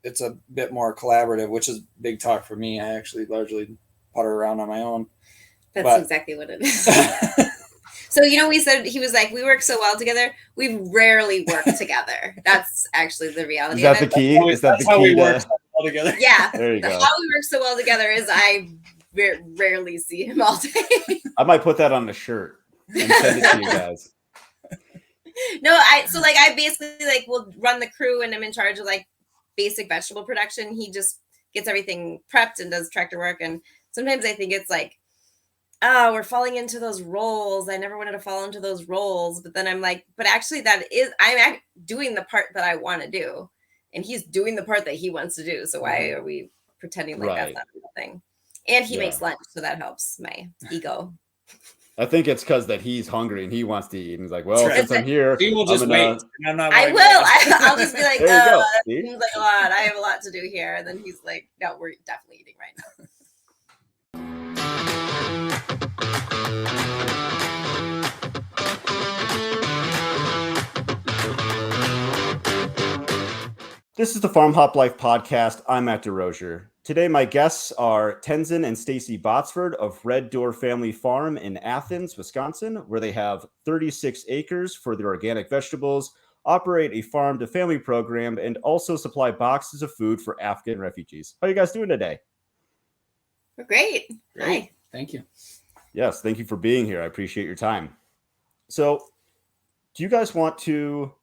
it's a bit more collaborative, which is big talk for me. I actually largely putter around on my own. That's exactly what it is. So, we said, he was like, we work so well together. We rarely work together. That's actually the reality. Is that the key? Is that the key? We work so well together. Yeah. There you go. How we work so well together is I rarely see him all day. I might put that on a shirt and send it to you guys. No, I basically will run the crew, and I'm in charge of basic vegetable production. He just gets everything prepped and does tractor work. And sometimes I think it's oh, we're falling into those roles. I never wanted to fall into those roles. But then I'm but actually I'm doing the part that I want to do. And he's doing the part that he wants to do. So why are we pretending that's not a real thing? And he makes lunch. So that helps my ego. I think it's because that he's hungry and he wants to eat. And he's like, well, since I'm here, he will just wait. I'm not I will. I'll just be like, that See? seems like a lot. I have a lot to do here. And then he's like, no, we're definitely eating right now. This is the FarmHopLife podcast. I'm Matt DeRozier. Today, my guests are Tenzin and Stacey Botsford of Red Door Family Farm in Athens, Wisconsin, where they have 36 acres for their organic vegetables, operate a farm-to-family program, and also supply boxes of food for Afghan refugees. How are you guys doing today? We're great. Hi. Thank you. Yes, thank you for being here. I appreciate your time. So, do you guys want to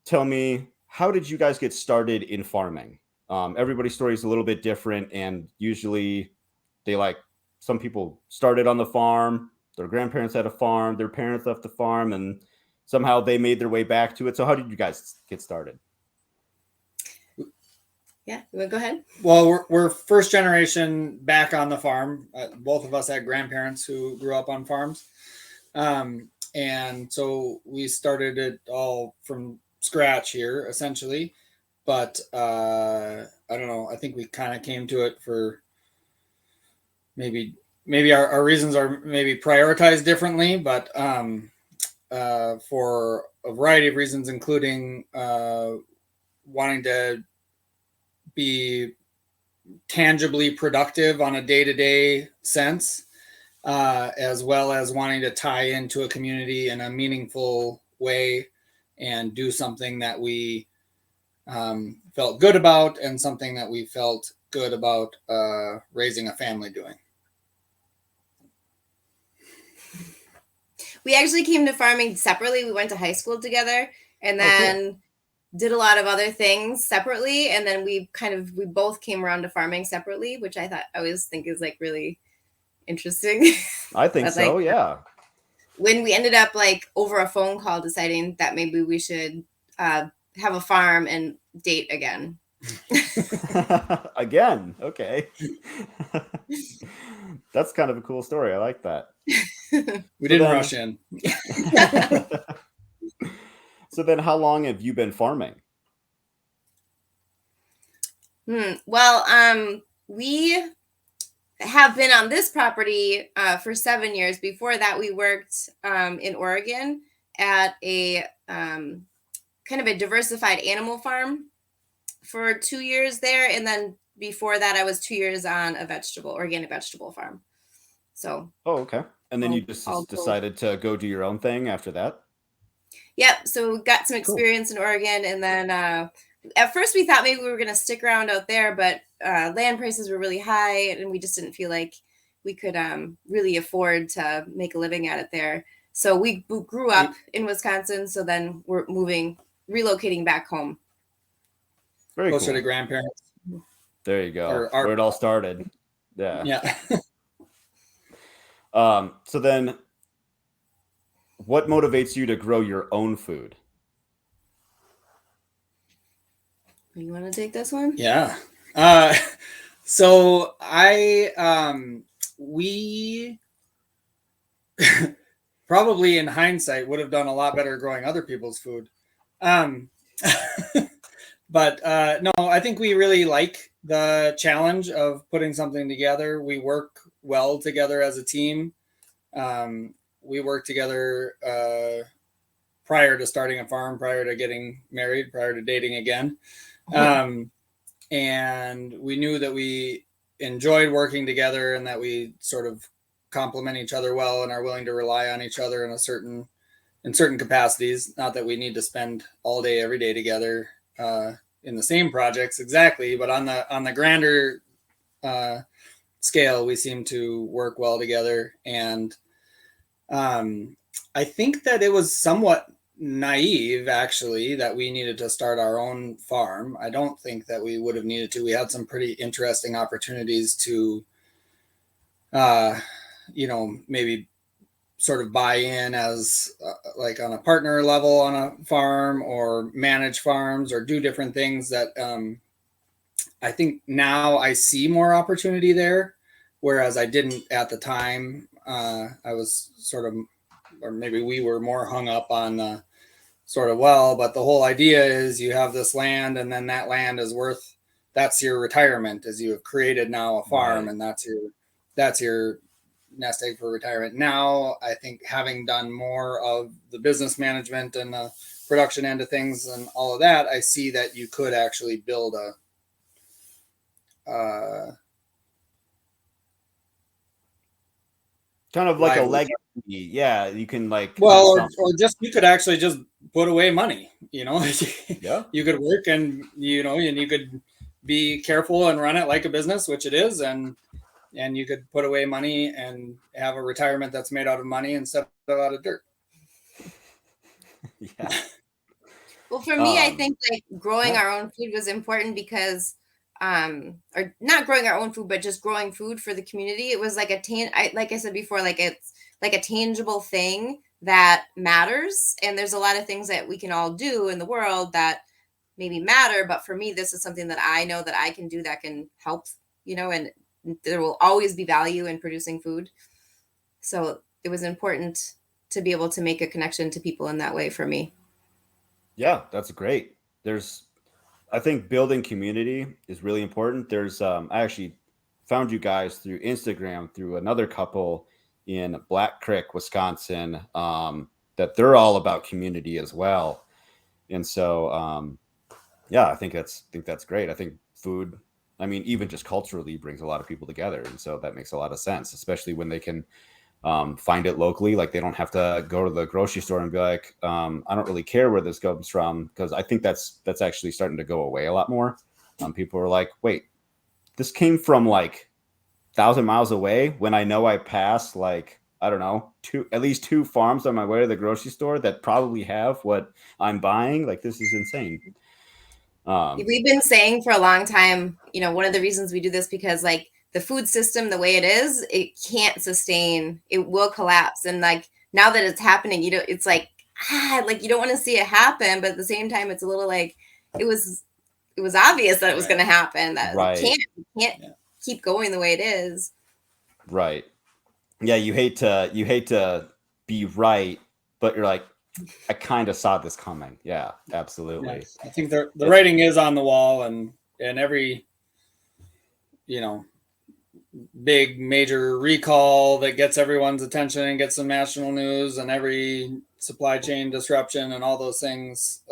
tell me, how did you guys get started in farming? Everybody's story is a little bit different, and usually some people started on the farm, their grandparents had a farm, their parents left the farm, and somehow they made their way back to it. So how did you guys get started? Yeah, you want to go ahead? Well, we're first generation back on the farm. Both of us had grandparents who grew up on farms. And so we started it all from scratch here, essentially. But I don't know. I think we kind of came to it for maybe our reasons are maybe prioritized differently, but for a variety of reasons, including wanting to be tangibly productive on a day-to-day sense, as well as wanting to tie into a community in a meaningful way and do something that we felt good about and something that we felt good about raising a family doing. We actually came to farming separately. We went to high school together and then did a lot of other things separately. And then we both came around to farming separately, which I always think is really interesting. I think so, yeah. When we ended up over a phone call deciding that maybe we should have a farm and date again. Again, okay. That's kind of a cool story. I like that. We didn't rush in. So then how long have you been farming? Well, we have been on this property for 7 years. Before that, we worked in Oregon at a kind of a diversified animal farm for 2 years there. And then before that, I was 2 years on a organic vegetable farm. So. Oh, okay. And then you just decided to go do your own thing after that? Yep. So we got some experience in Oregon. And then at first we thought maybe we were going to stick around out there, but land prices were really high and we just didn't feel like we could really afford to make a living at it there. So we grew up in Wisconsin. So then we're relocating back home. Very closer to grandparents. There you go. Where it all started. Yeah. Yeah. So then what motivates you to grow your own food? You want to take this one? Yeah. So we probably in hindsight would have done a lot better growing other people's food. But no, I think we really like the challenge of putting something together. We work well together as a team. We worked together prior to starting a farm, prior to getting married, prior to dating again. and we knew that we enjoyed working together and that we sort of complement each other well and are willing to rely on each other in certain capacities. Not that we need to spend all day every day together in the same projects exactly, but on the grander scale, we seem to work well together. And I think that it was somewhat naive, actually, that we needed to start our own farm. I don't think that we would have needed to. We had some pretty interesting opportunities to, maybe sort of buy in as like on a partner level on a farm, or manage farms, or do different things that I think now I see more opportunity there, whereas I didn't at the time. I was sort of, or maybe we were more hung up on the sort of, but the whole idea is you have this land, and then that land is that's your retirement, as you have created now a farm, right. And that's your nest egg for retirement. Now, I think having done more of the business management and the production end of things and all of that, I see that you could actually build kind of like a legacy. Yeah, you can like, or just, you could actually just put away money, yeah. You could work and you could be careful and run it like a business, which it is, and you could put away money and have a retirement that's made out of money instead of out of dirt. Yeah. Well, for me, I think like growing our own food was important because, or not growing our own food, but just growing food for the community. It was like like I said before, like it's like a tangible thing that matters. And there's a lot of things that we can all do in the world that maybe matter. But for me, this is something that I know that I can do that can help, and there will always be value in producing food. So it was important to be able to make a connection to people in that way for me. Yeah, that's great. I think building community is really important. I actually found you guys through Instagram through another couple in Black Creek, Wisconsin, that they're all about community as well. And so, I think that's great. I think food, I mean, even just culturally brings a lot of people together. And so that makes a lot of sense, especially when they can find it locally. Like they don't have to go to the grocery store and be like, I don't really care where this comes from, because I think that's actually starting to go away a lot more. People are like, wait, this came from like 1,000 miles away, when I know I pass like, I don't know, at least two farms on my way to the grocery store that probably have what I'm buying. Like, this is insane. We've been saying for a long time, one of the reasons we do this, because like the food system, the way it is, it can't sustain, it will collapse. And like, now that it's happening, it's like, like you don't want to see it happen, but at the same time, it's a little like, it was obvious that it was going to happen, that it can't keep going the way it is. Right. Yeah. You hate to be right, but you're like, I kind of saw this coming. Yeah, absolutely. Yes. I think the writing is on the wall, and every, big major recall that gets everyone's attention and gets some national news, and every supply chain disruption and all those things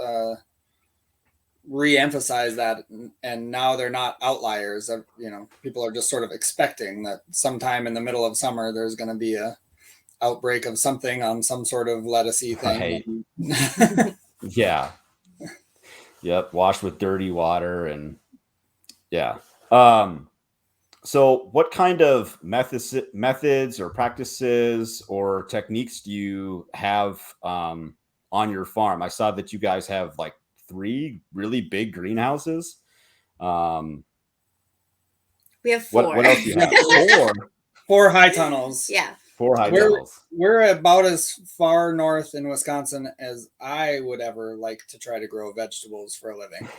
re-emphasize that. And now they're not outliers. People are just sort of expecting that sometime in the middle of summer, there's going to be a outbreak of something on some sort of lettucey thing. Right. Yeah. Yep. Washed with dirty water. And yeah. So what kind of methods or practices or techniques do you have on your farm? I saw that you guys have like 3 really big greenhouses. We have 4. What else do you have? 4 high tunnels. Yeah. 4 high tunnels. We're about as far north in Wisconsin as I would ever like to try to grow vegetables for a living.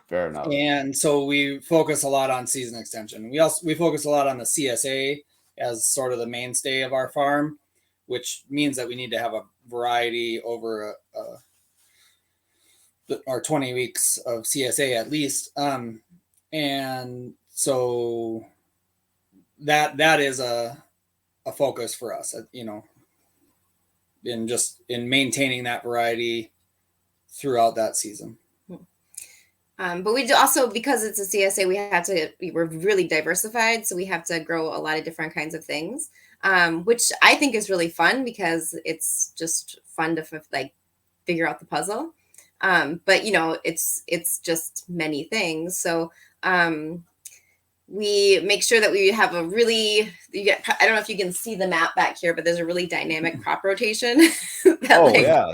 Fair enough. And so we focus a lot on season extension. We focus a lot on the CSA as sort of the mainstay of our farm, which means that we need to have a variety over our 20 weeks of CSA at least. And so that is a focus for us, in maintaining that variety throughout that season. But we do also, because it's a CSA, we're really diversified. So we have to grow a lot of different kinds of things, which I think is really fun because it's just fun to like figure out the puzzle. But it's just many things. So we make sure that we have I don't know if you can see the map back here, but there's a really dynamic crop rotation. Yeah.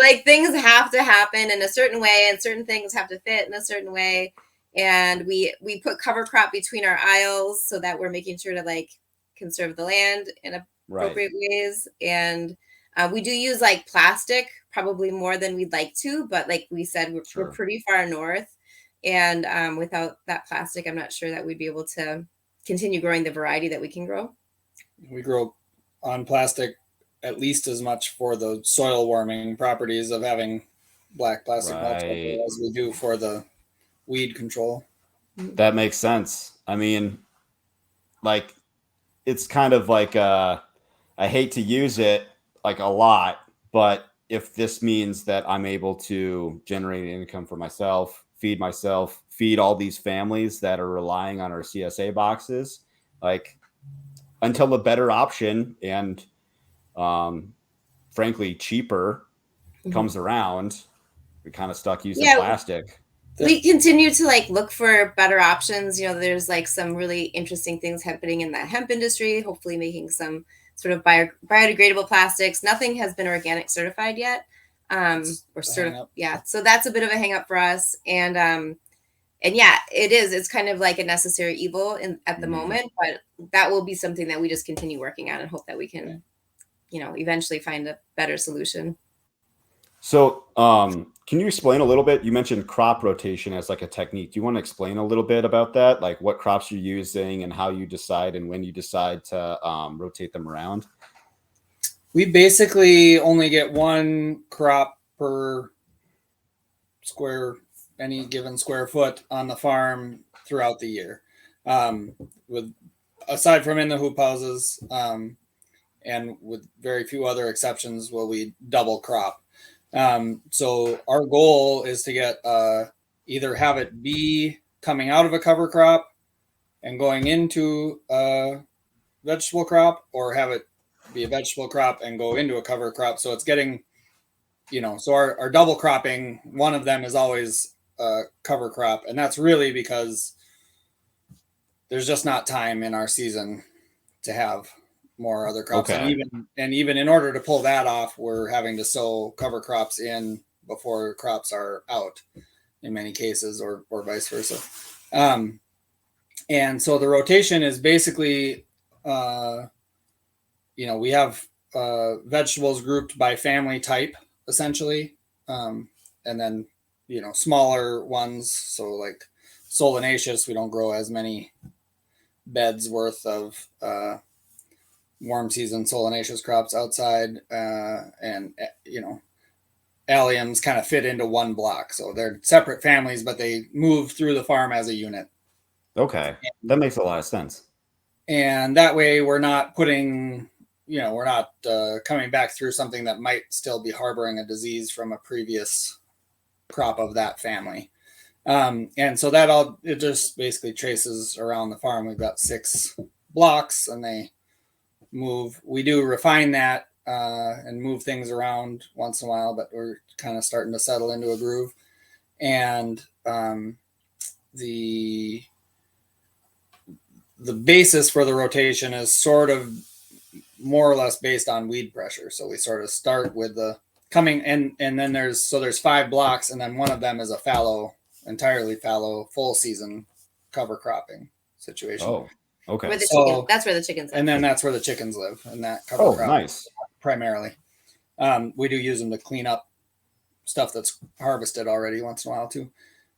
Like things have to happen in a certain way and certain things have to fit in a certain way. And we put cover crop between our aisles so that we're making sure to like conserve the land in appropriate ways. And we do use like plastic probably more than we'd like to, but like we said, we're pretty far north. And without that plastic, I'm not sure that we'd be able to continue growing the variety that we can grow. We grow on plastic at least as much for the soil warming properties of having black plastic mulch as we do for the weed control. That makes sense. I mean, like, it's kind of like I hate to use it like a lot, but if this means that I'm able to generate income for myself, feed all these families that are relying on our CSA boxes, like, until a better option and frankly cheaper comes around, we're kind of stuck using plastic. We continue to like look for better options. There's like some really interesting things happening in the hemp industry, hopefully making some sort of biodegradable plastics. Nothing has been organic certified yet. So that's a bit of a hang up for us. And yeah, it is. It's kind of like a necessary evil at the moment, but that will be something that we just continue working on and hope that we can, eventually find a better solution. So, can you explain a little bit? You mentioned crop rotation as like a technique. Do you want to explain a little bit about that? Like what crops you're using and how you decide and when you decide to rotate them around? We basically only get one crop per any given square foot on the farm throughout the year. Aside from in the hoop houses, and with very few other exceptions, will we double crop. So our goal is to get either have it be coming out of a cover crop and going into a vegetable crop, or have it be a vegetable crop and go into a cover crop. So it's getting, so our double cropping, one of them is always a cover crop. And that's really because there's just not time in our season to have more other crops. Okay. And even in order to pull that off, we're having to sow cover crops in before crops are out in many cases, or vice versa. And so the rotation is basically, we have vegetables grouped by family type, essentially. And then, smaller ones. So like solanaceous, we don't grow as many beds worth of warm season solanaceous crops outside, and alliums kind of fit into one block. So they're separate families, but they move through the farm as a unit. Okay. That makes a lot of sense. And that way we're not putting, we're not coming back through something that might still be harboring a disease from a previous crop of that family. And so it just basically traces around the farm. We've got 6 blocks and they move. We do refine that and move things around once in a while, but we're kind of starting to settle into a groove. And the basis for the rotation is sort of more or less based on weed pressure. So we sort of start with the coming, and then there's 5 blocks, and then one of them is a entirely fallow, full season cover cropping situation. Oh, okay. That's where the chickens live. And then that's where the chickens live, and that cover crop. Nice. Primarily. We do use them to clean up stuff that's harvested already once in a while too.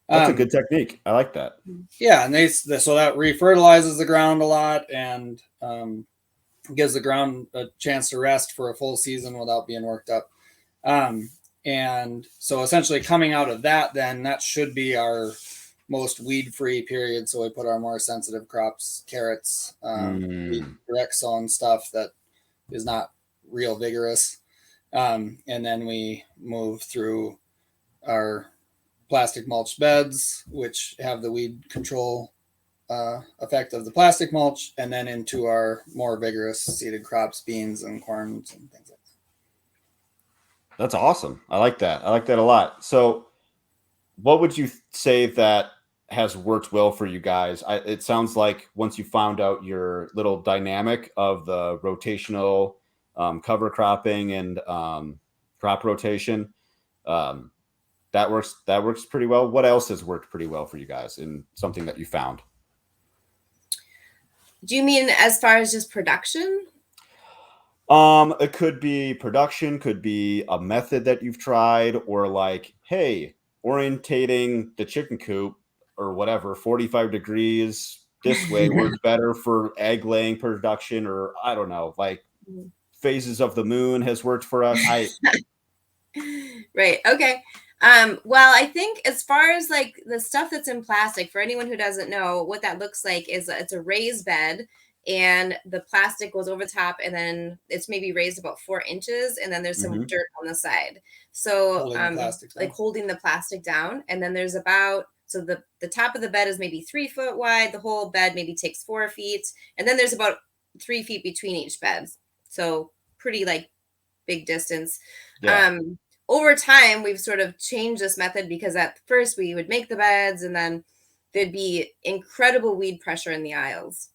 That's a good technique. I like that. Yeah, and so that refertilizes the ground a lot and gives the ground a chance to rest for a full season without being worked up. And so essentially coming out of that, then that should be our most weed-free period. So we put our more sensitive crops, carrots, direct sown stuff that is not real vigorous. And then we move through our plastic mulch beds, which have the weed control effect of the plastic mulch, and then into our more vigorous seeded crops, beans and corns and things like that. That's awesome. I like that. I like that a lot. So what would you say that has worked well for you guys? It sounds like once you found out your little dynamic of the rotational cover cropping and crop rotation, that works pretty well. What else has worked pretty well for you guys in something that you found? Do you mean as far as just production? It could be production, could be a method that you've tried, or like, hey, orientating the chicken coop or whatever, 45 degrees this way works better for egg laying production, or I don't know, like phases of the moon has worked for us. Right. Okay. Well, I think as far as like the stuff that's in plastic, for anyone who doesn't know what that looks like, is it's a raised bed and the plastic goes over the top, and then it's maybe raised about 4 inches, and then there's some dirt on the side. So holding the plastic down. And then there's so the top of the bed is maybe 3 foot wide. The whole bed maybe takes 4 feet. And then there's about 3 feet between each bed. So pretty like big distance. Yeah. Over time, we've sort of changed this method because at first we would make the beds and then there'd be incredible weed pressure in the aisles.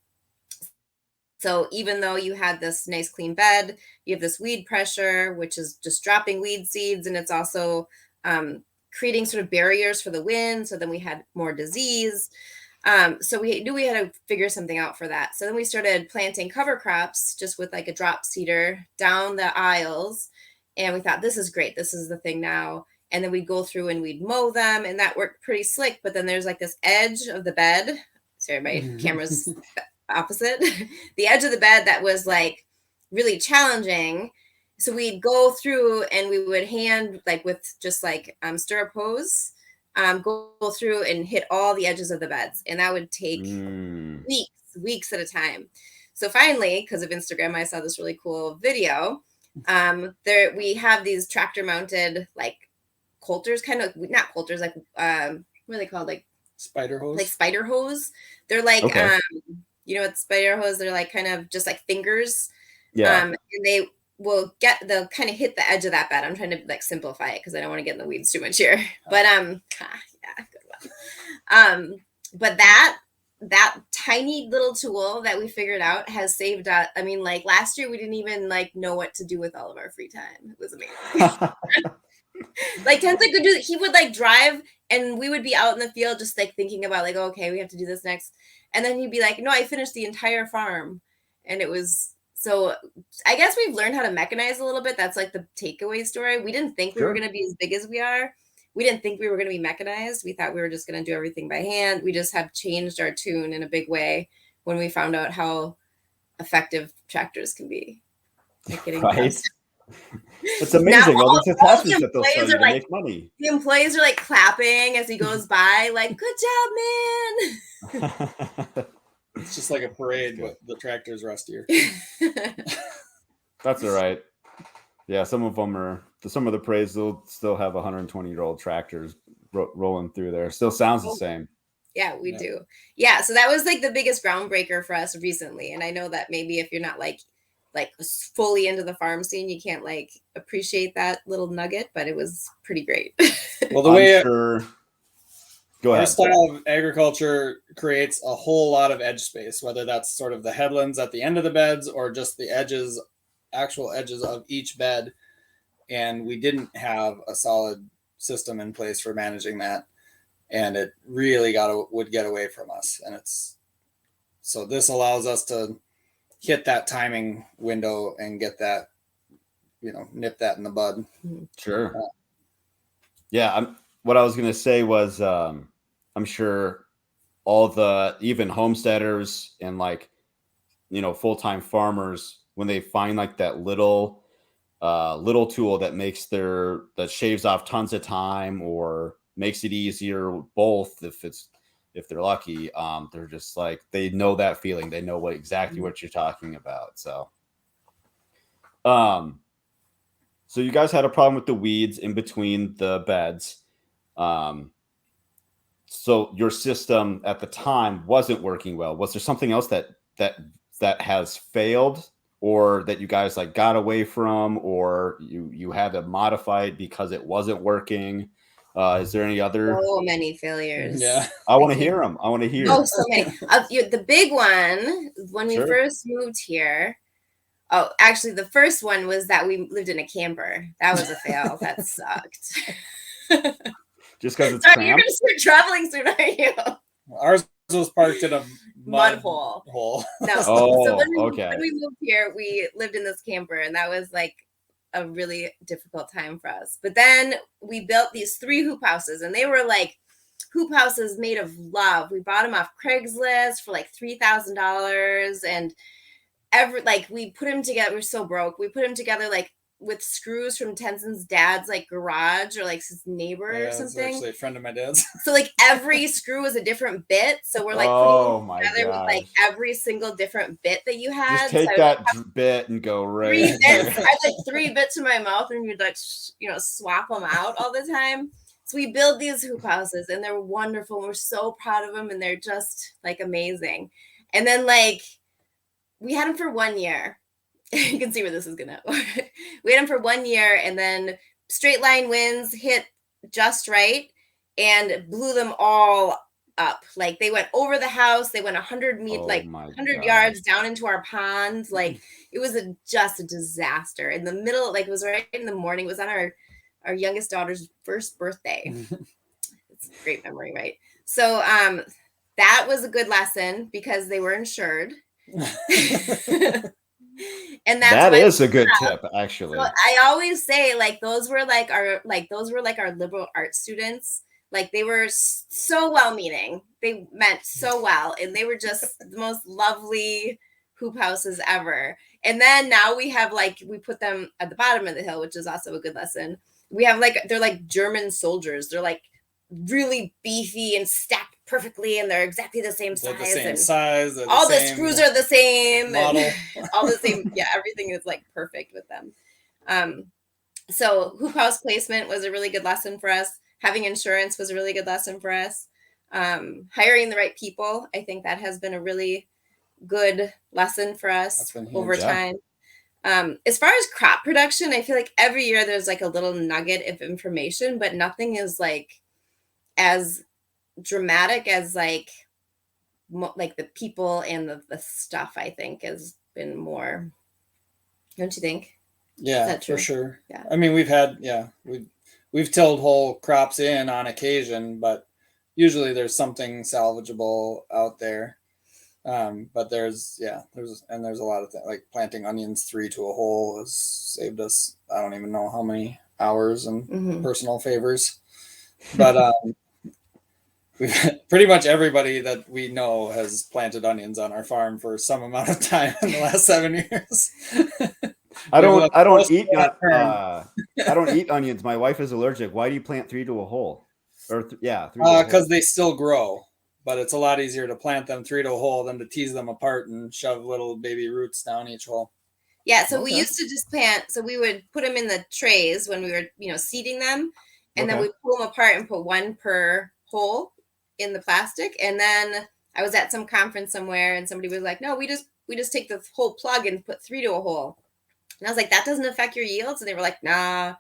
So even though you had this nice clean bed, you have this weed pressure, which is just dropping weed seeds. And it's also creating sort of barriers for the wind. So then we had more disease. So we knew we had to figure something out for that. So then we started planting cover crops just with like a drop seeder down the aisles. And we thought, this is great. This is the thing now. And then we'd go through and we'd mow them, and that worked pretty slick. But then there's like this edge of the bed. Sorry, my camera's opposite. The edge of the bed that was like really challenging. So we'd go through and we would hand like with just like stirrup hose, go through and hit all the edges of the beds. And that would take weeks at a time. So finally, because of Instagram, I saw this really cool video. There we have these tractor mounted like coulters, kind of not coulters, like what are they called? Like spider hose. Like spider hose. They're like you know what spider hose? They're like kind of just like fingers. Yeah. And they'll kind of hit the edge of that bed. I'm trying to like simplify it because I don't want to get in the weeds too much here. But yeah, good one. But that tiny little tool that we figured out has saved us. I mean, like last year we didn't even like know what to do with all of our free time. It was amazing. Like Tenzin could do it. He would like drive and we would be out in the field just like thinking about like, okay, we have to do this next. And then he'd be like, no, I finished the entire farm. And it was, so I guess we've learned how to mechanize a little bit. That's like the takeaway story. We didn't think we were going to be as big as we are. We didn't think we were going to be mechanized. We thought we were just going to do everything by hand. We just have changed our tune in a big way when we found out how effective tractors can be. Like getting right. It's amazing. All these attachments that they'll sell you to make money. The employees are like clapping as he goes by, like, good job, man. It's just like a parade, but the tractor's rustier. That's all right. Yeah, some of the parades, they'll still have 120-year-old tractors rolling through there. Still sounds the same. Yeah, we do. Yeah, so that was like the biggest groundbreaker for us recently. And I know that maybe if you're not like fully into the farm scene, you can't like appreciate that little nugget, but it was pretty great. Well, the way Go ahead. Our style of agriculture creates a whole lot of edge space, whether that's sort of the headlands at the end of the beds or just the actual edges of each bed. And we didn't have a solid system in place for managing that. And it really would get away from us. And so this allows us to hit that timing window and get that, nip that in the bud. Sure. What I was going to say was, I'm sure all the even homesteaders and like, full-time farmers, when they find like that little tool that shaves off tons of time or makes it easier, both if they're lucky, they're just like, they know that feeling. They know exactly what you're talking about. So you guys had a problem with the weeds in between the beds. so your system at the time wasn't working well. Was there something else that has failed, or that you guys like got away from, or you had to modify it because it wasn't working? Is there any other? So many failures. Yeah. I want to hear them. I want to hear. Oh, so many. The big one, when we Sure. first moved here, oh, actually, the first one was that we lived in a camper. That was a fail. That sucked. Just because it's Sorry, you're cramped? going to start traveling soon, are you? Ours was parked in a Mud hole. No. Oh, So when okay. we moved here, we lived in this camper, and that was like a really difficult time for us. But then we built these 3 hoop houses, and they were like hoop houses made of love. We bought them off Craigslist for like $3,000, and we put them together. We're so broke. We put them together like with screws from Tenzin's dad's like garage or like his neighbor or something. That's actually a friend of my dad's. So like every screw was a different bit. So we're like Oh putting my them together with like gosh. every single different bit that you had. Just take So that bit and go 3 right. bits. I had like 3 bits in my mouth, and you'd like swap them out all the time. So we build these hoop houses, and they're wonderful. We're so proud of them, and they're just like amazing. And then like we had them for 1 year. You can see where this is gonna. We had them for 1 year, and then straight line winds hit just right and blew them all up. Like they went over the house. They went 100 yards down into our pond. Like it was just a disaster in the middle. Like it was right in the morning. It was on our youngest daughter's first birthday. It's a great memory, right? So that was a good lesson because they were insured. And that is a good tip, actually. So I always say like those were like our liberal arts students. Like they were so well-meaning. They meant so well, and they were just the most lovely hoop houses ever. And then now we have we put them at the bottom of the hill, which is also a good lesson. We have they're like German soldiers. They're like really beefy and stacked perfectly, and they're exactly the same size. The same size. All the screws are the same. Model. All the same. Yeah, everything is like perfect with them. So hoop house placement was a really good lesson for us. Having insurance was a really good lesson for us. Hiring the right people, I think that has been a really good lesson for us over time. As far as crop production, I feel like every year there's like a little nugget of information, but nothing is like as dramatic as like the people and the stuff. I think has been more. Don't you think? Yeah, for sure. Yeah. I mean, we've tilled whole crops in on occasion, but usually there's something salvageable out there. But there's a lot of things like planting onions 3 to a hole has saved us. I don't even know how many hours and personal favors, but pretty much everybody that we know has planted onions on our farm for some amount of time in the last 7 years. I don't eat onions. My wife is allergic. Why do you plant 3 to a hole? Or 3 to a hole? Because they still grow, but it's a lot easier to plant them 3 to a hole than to tease them apart and shove little baby roots down each hole. Yeah, so we used to just plant. So we would put them in the trays when we were, seeding them, and then we pull them apart and put 1 per hole in the plastic. And then I was at some conference somewhere, and somebody was like, "No, we just take the whole plug and put 3 to a hole." And I was like, "That doesn't affect your yields?" And they were like, "Nah."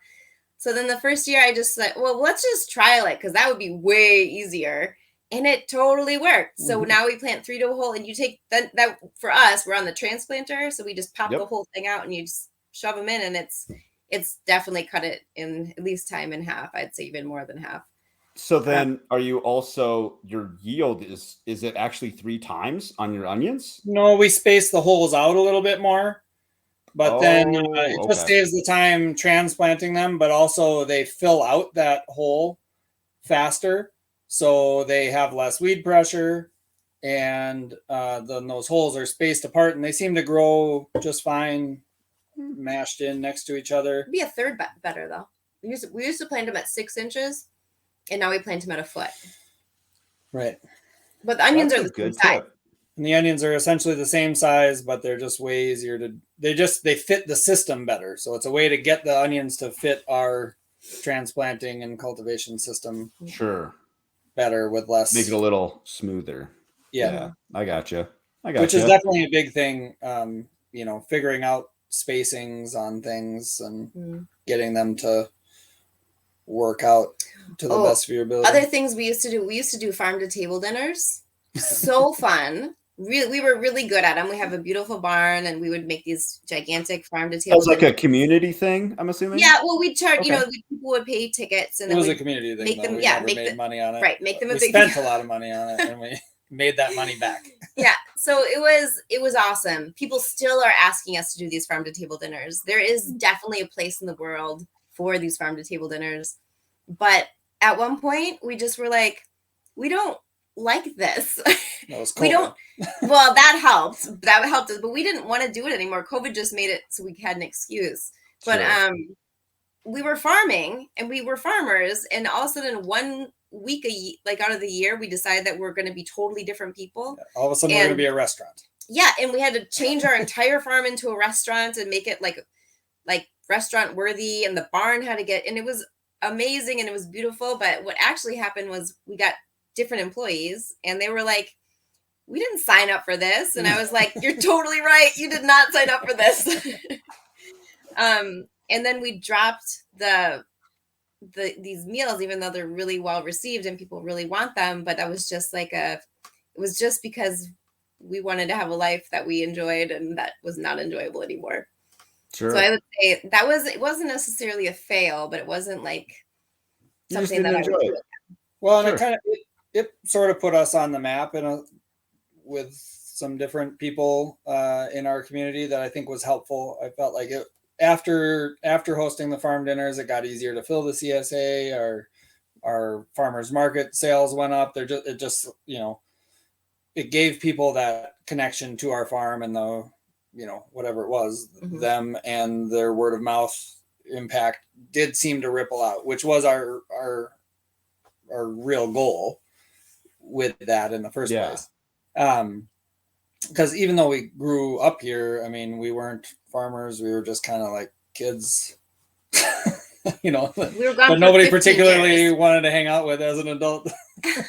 So then the first year I just said, "Well, let's just trial it because that would be way easier." And it totally worked. So now we plant 3 to a hole, and you take that for us, we're on the transplanter. So we just pop the whole thing out and you just shove them in, and it's definitely cut it in at least time in half. I'd say even more than half. So then are you also, your yield is it actually 3 times on your onions? No, we space the holes out a little bit more, but then it just saves the time transplanting them, but also they fill out that hole faster. So they have less weed pressure, and then those holes are spaced apart, and they seem to grow just fine, mashed in next to each other. It'd be a third better though. We used to plant them at 6 inches, and now we plant them at a foot. Right. But the onions are the same size. And the onions are essentially the same size, but they're just way easier to. They fit the system better. So it's a way to get the onions to fit our transplanting and cultivation system. Sure. better with less. Make it a little smoother. Yeah. I gotcha. Which is definitely a big thing. Figuring out spacings on things and getting them to work out to the best of your ability. Other things we used to do farm to table dinners. So fun. We were really good at them. We have a beautiful barn, and we would make these gigantic farm to table. That was like a community thing, I'm assuming. Yeah, well, we'd charge. People would pay tickets, and it was a community thing. Make them. We Yeah, never made money on it. Right, make them. We spent a lot of money on it, and we made that money back. Yeah, so it was awesome. People still are asking us to do these farm to table dinners. There is definitely a place in the world for these farm to table dinners, but at one point we just were like, we don't like this. We don't. Well, that helped. That helped us, but we didn't want to do it anymore. COVID just made it so we had an excuse. But we were farming, and we were farmers, and all of a sudden, 1 week out of the year, we decided that we're going to be totally different people. Yeah, all of a sudden, we're going to be a restaurant. Yeah, and we had to change our entire farm into a restaurant and make it like restaurant worthy, and the barn had to get, and it was amazing and it was beautiful. But what actually happened was we got different employees, and they were like, we didn't sign up for this. And I was like, you're totally right. You did not sign up for this. And then we dropped these meals, even though they're really well received and people really want them. But that was just it was just because we wanted to have a life that we enjoyed, and that was not enjoyable anymore. Sure. So I would say it wasn't necessarily a fail, but it wasn't like something that I would do. Well, and it sort of put us on the map with some different people in our community that I think was helpful. I felt like it after hosting the farm dinners, it got easier to fill the CSA. Our farmers market sales went up. It gave people that connection to our farm, and whatever it was, them and their word of mouth impact did seem to ripple out, which was our real goal with that in the first place. Because even though we grew up here, I mean, we weren't farmers. We were just kind of like kids, We were gone but nobody particularly wanted to hang out with as an adult.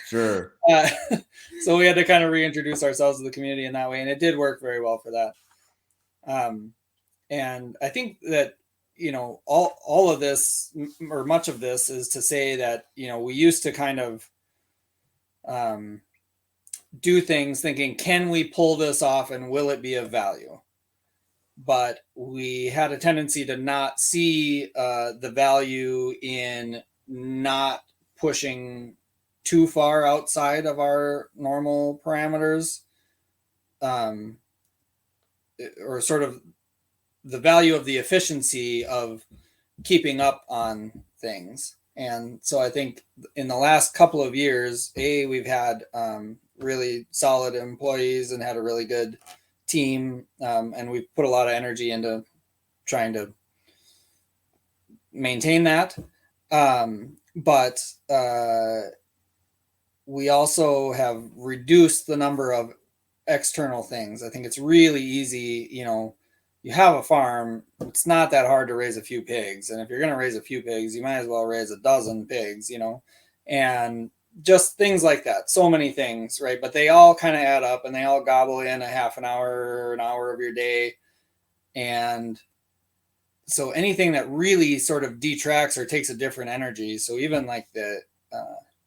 Sure. So we had to kind of reintroduce ourselves to the community in that way. And it did work very well for that. And I think that, all of this, or much of this, is to say that, we used to kind of do things thinking, can we pull this off and will it be of value? But we had a tendency to not see the value in not pushing too far outside of our normal parameters, or sort of the value of the efficiency of keeping up on things. And so I think in the last couple of years, we've had really solid employees and had a really good team, and we've put a lot of energy into trying to maintain that. But we also have reduced the number of external things. I think it's really easy, you have a farm, it's not that hard to raise a few pigs. And if you're going to raise a few pigs, you might as well raise a dozen pigs, and just things like that. So many things, right? But they all kind of add up, and they all gobble in a half an hour or an hour of your day. And so anything that really sort of detracts or takes a different energy. So even like the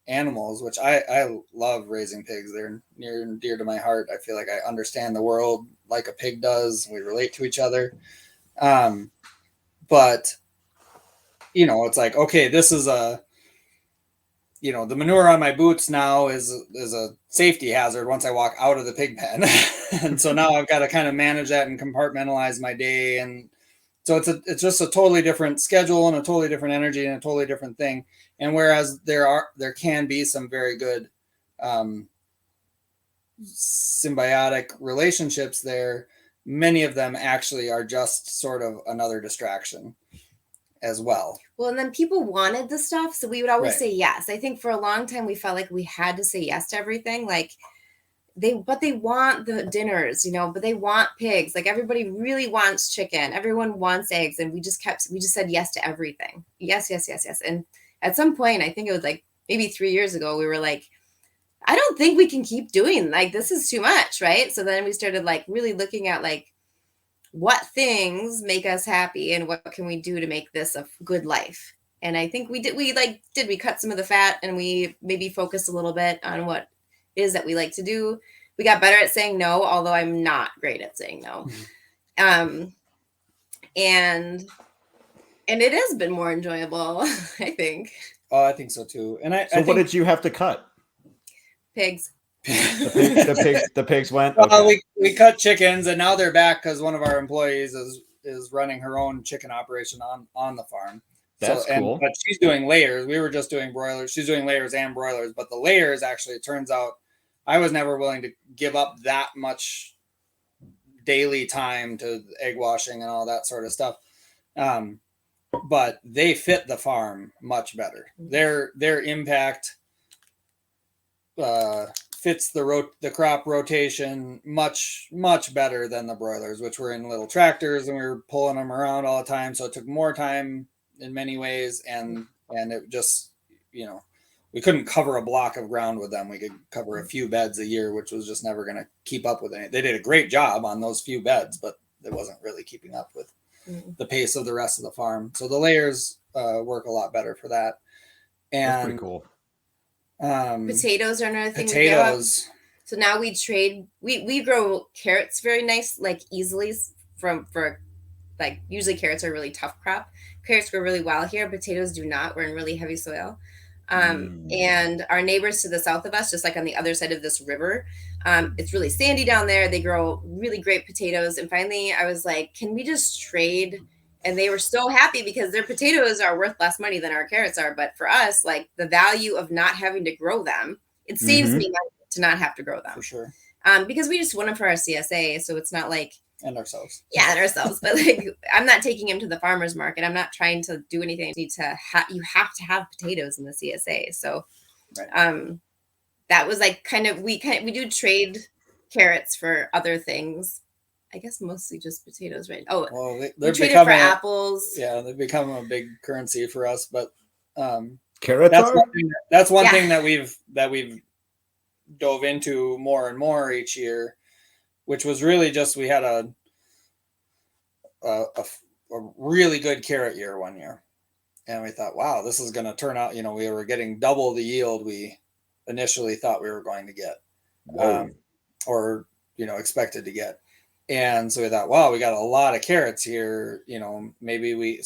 animals, which I love raising pigs. They're near and dear to my heart. I feel like I understand the world like a pig does. We relate to each other. But it's like, okay, this is the manure on my boots now is a safety hazard once I walk out of the pig pen. And so now I've got to kind of manage that and compartmentalize my day. And so it's just a totally different schedule and a totally different energy and a totally different thing. And whereas there can be some very good symbiotic relationships there, many of them actually are just sort of another distraction as well. Well, and then people wanted the stuff, so we would always Right. say yes. I think for a long time we felt like we had to say yes to everything. Like they want the dinners, but they want pigs. Like everybody really wants chicken. Everyone wants eggs. And we just said yes to everything. Yes. And at some point, I think it was like maybe 3 years ago, we were like, I don't think we can keep doing like this is too much, right? So then we started like really looking at like what things make us happy and what can we do to make this a good life. And I think we cut some of the fat and we maybe focused a little bit on what it is that we like to do. We got better at saying no, although I'm not great at saying no. And it has been more enjoyable, I think. Oh, I think so too. And I what did you have to cut? Pigs. The pigs went. Well, Okay. we cut chickens, and now they're back because one of our employees is running her own chicken operation on the farm. That's cool. But she's doing layers. We were just doing broilers. She's doing layers and broilers. But the layers, actually, it turns out I was never willing to give up that much daily time to egg washing and all that sort of stuff. But they fit the farm much better. Their impact fits the crop rotation much better than the broilers, which were in little tractors and we were pulling them around all the time. So it took more time in many ways, and it just, we couldn't cover a block of ground with them. We could cover a few beds a year, which was just never going to keep up with it. They did a great job on those few beds, but it wasn't really keeping up with the pace of the rest of the farm. So the layers work a lot better for that. And that's pretty cool. Potatoes are another thing. Potatoes. So now we trade. We grow carrots very nice, like easily for usually carrots are a really tough crop. Carrots grow really well here. Potatoes do not. We're in really heavy soil. And our neighbors to the south of us, just like on the other side of this river, it's really sandy down there. They grow really great potatoes. And finally I was like, can we just trade? And they were so happy because their potatoes are worth less money than our carrots are. But for us, like the value of not having to grow them, it saves me money to not have to grow them. For sure. Because we just want them for our CSA. So it's not like. And ourselves. Yeah, and ourselves. But like, I'm not taking him to the farmer's market. I'm not trying to do anything. You have to have potatoes in the CSA. So right. That was like we do trade carrots for other things. I guess mostly just potatoes, right? Oh, well, they're becoming for apples. Yeah, they've become a big currency for us. But carrots that's one thing that we've dove into more and more each year, which was really just we had a really good carrot year one year, and we thought, wow, this is going to turn out. We were getting double the yield we initially thought we were going to get, or expected to get. And so we thought, wow, we got a lot of carrots here. Maybe we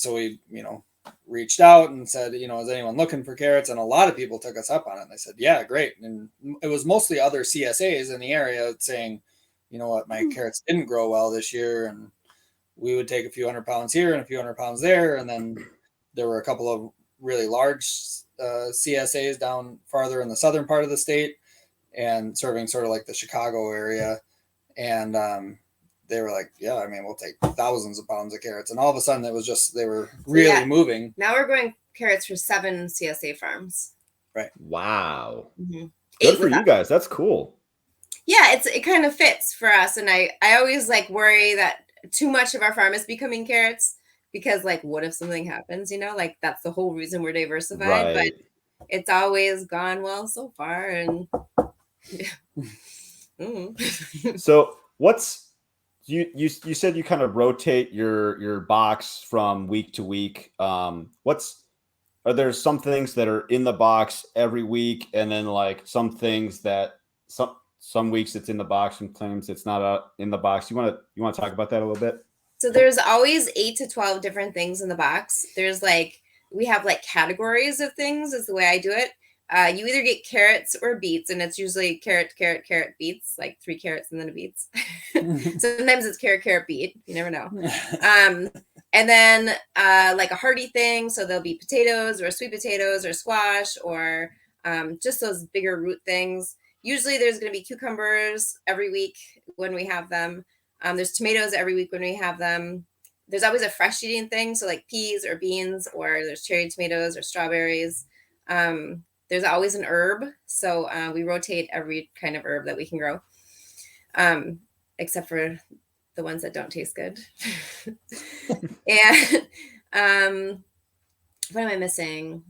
reached out and said, is anyone looking for carrots? And a lot of people took us up on it. And they said, yeah, great. And it was mostly other CSAs in the area saying, you know what, my carrots didn't grow well this year. And we would take a few 100 pounds here and a few 100 pounds there. And then there were a couple of really large CSAs down farther in the southern part of the state and serving sort of like the Chicago area. And they were like, yeah, I mean, we'll take thousands of pounds of carrots. And all of a sudden it was just, they were really moving. Now we're growing carrots for 7 CSA farms. Right. Wow. Mm-hmm. Good for you guys. That's cool. Yeah, it kind of fits for us. And I always like worry that too much of our farm is becoming carrots because like, what if something happens, like that's the whole reason we're diversified, right. But it's always gone well so far. And So you said you kind of rotate your box from week to week. Are there some things that are in the box every week, and then like some things that some weeks it's in the box, sometimes it's not in the box? You want to talk about that a little bit? So there's always 8 to 12 different things in the box. There's we have categories of things is the way I do it. You either get carrots or beets, and it's usually carrot, beets, like 3 carrots and then a beets. Sometimes it's carrot, beet. You never know. And then like a hearty thing. So there'll be potatoes or sweet potatoes or squash or just those bigger root things. Usually there's going to be cucumbers every week when we have them. There's tomatoes every week when we have them. There's always a fresh eating thing. So like peas or beans, or there's cherry tomatoes or strawberries. There's always an herb. So we rotate every kind of herb that we can grow, except for the ones that don't taste good. And what am I missing?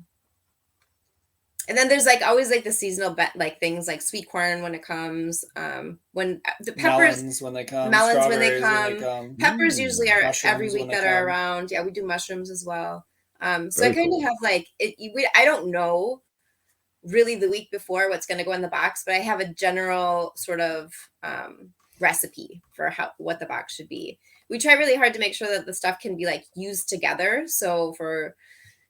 And then there's like always like the seasonal like things like sweet corn when it comes, when the peppers, melons when they come, melons when they strawberries come, peppers usually are every mushrooms week when they that are come. around. Yeah, we do mushrooms as well. So Very I kind cool. of have like I don't know really the week before what's going to go in the box, but I have a general sort of recipe for what the box should be. We try really hard to make sure that the stuff can be like used together. So for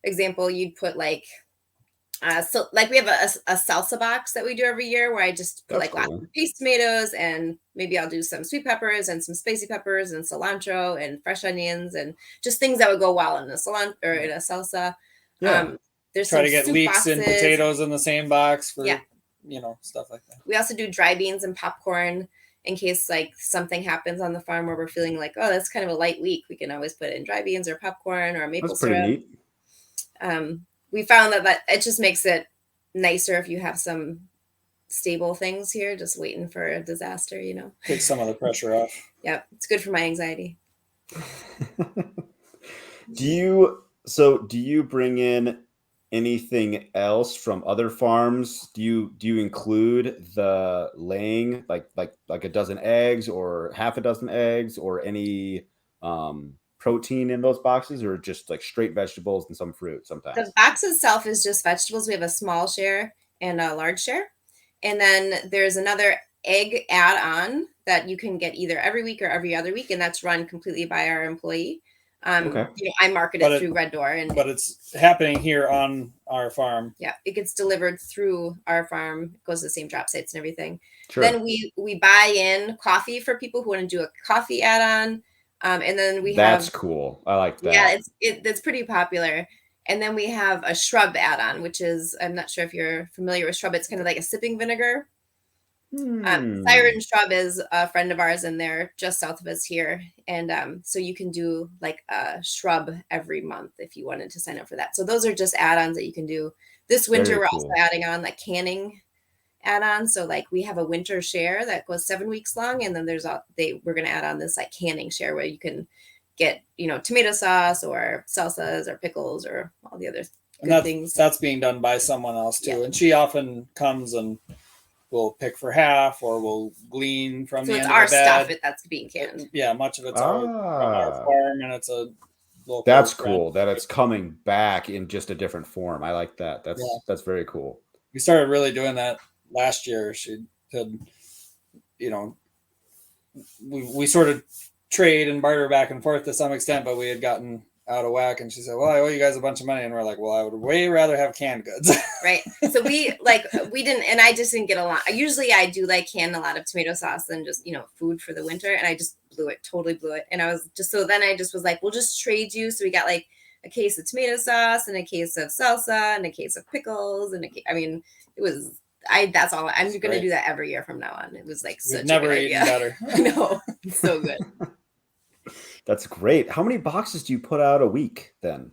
example, you'd put like so like we have a salsa box that we do every year where I just put That's like cool. lots of paste tomatoes, and maybe I'll do some sweet peppers and some spicy peppers and cilantro and fresh onions and just things that would go well in a cilantro or in a salsa. Yeah. There's Try some to get soup leeks and boxes. potatoes in the same box for Yeah. Stuff like that. We also do dry beans and popcorn in case like something happens on the farm where we're feeling like, oh, that's kind of a light week. We can always put in dry beans or popcorn or maple That's pretty syrup. neat. We found that it just makes it nicer if you have some stable things here, just waiting for a disaster, Take some of the pressure off. Yep, it's good for my anxiety. Do you bring in anything else from other farms? Do you include the laying like a dozen eggs or half a dozen eggs or any protein in those boxes, or just like straight vegetables and some fruit sometimes? The box itself is just vegetables. We have a small share and a large share. And then there's another egg add-on that you can get either every week or every other week, and that's run completely by our employee. Okay. I market it through Red Door, but it's happening here on our farm. Yeah, it gets delivered through our farm. It goes to the same drop sites and everything. Sure. Then we buy in coffee for people who want to do a coffee add-on. And then that's cool. I like that. Yeah, it's pretty popular. And then we have a shrub add-on, which is, I'm not sure if you're familiar with shrub. It's kind of like a sipping vinegar. Siren Shrub is a friend of ours, and they're just south of us here. And so you can do like a shrub every month if you wanted to sign up for that. So those are just add-ons that you can do. This winter, Very we're cool. also adding on like canning add-on. So like we have a winter share that goes 7 weeks long, and then we're going to add on this like canning share where you can get tomato sauce or salsas or pickles or all the other good things. That's being done by someone else too, and she often comes and we'll pick for half, or we'll glean from the end of the bed. So it's our stuff that's being canned. Yeah, much of it's from our farm, and it's a local. That's cool that it's coming back in just a different form. I like that. That's very cool. We started really doing that last year. She said, we sort of trade and barter back and forth to some extent, but we had gotten out of whack, and she said, well, I owe you guys a bunch of money, and we're like, well, I would way rather have canned goods. Right. So we didn't, and I just didn't get a lot. Usually I do like can a lot of tomato sauce and just food for the winter, and I just totally blew it. And I was just was like, we'll just trade you. So we got like a case of tomato sauce and a case of salsa and a case of pickles, and that's all. I'm going to do that every year from now on. It was like such never a good eaten idea. better. I know. It's so good. That's great. How many boxes do you put out a week then?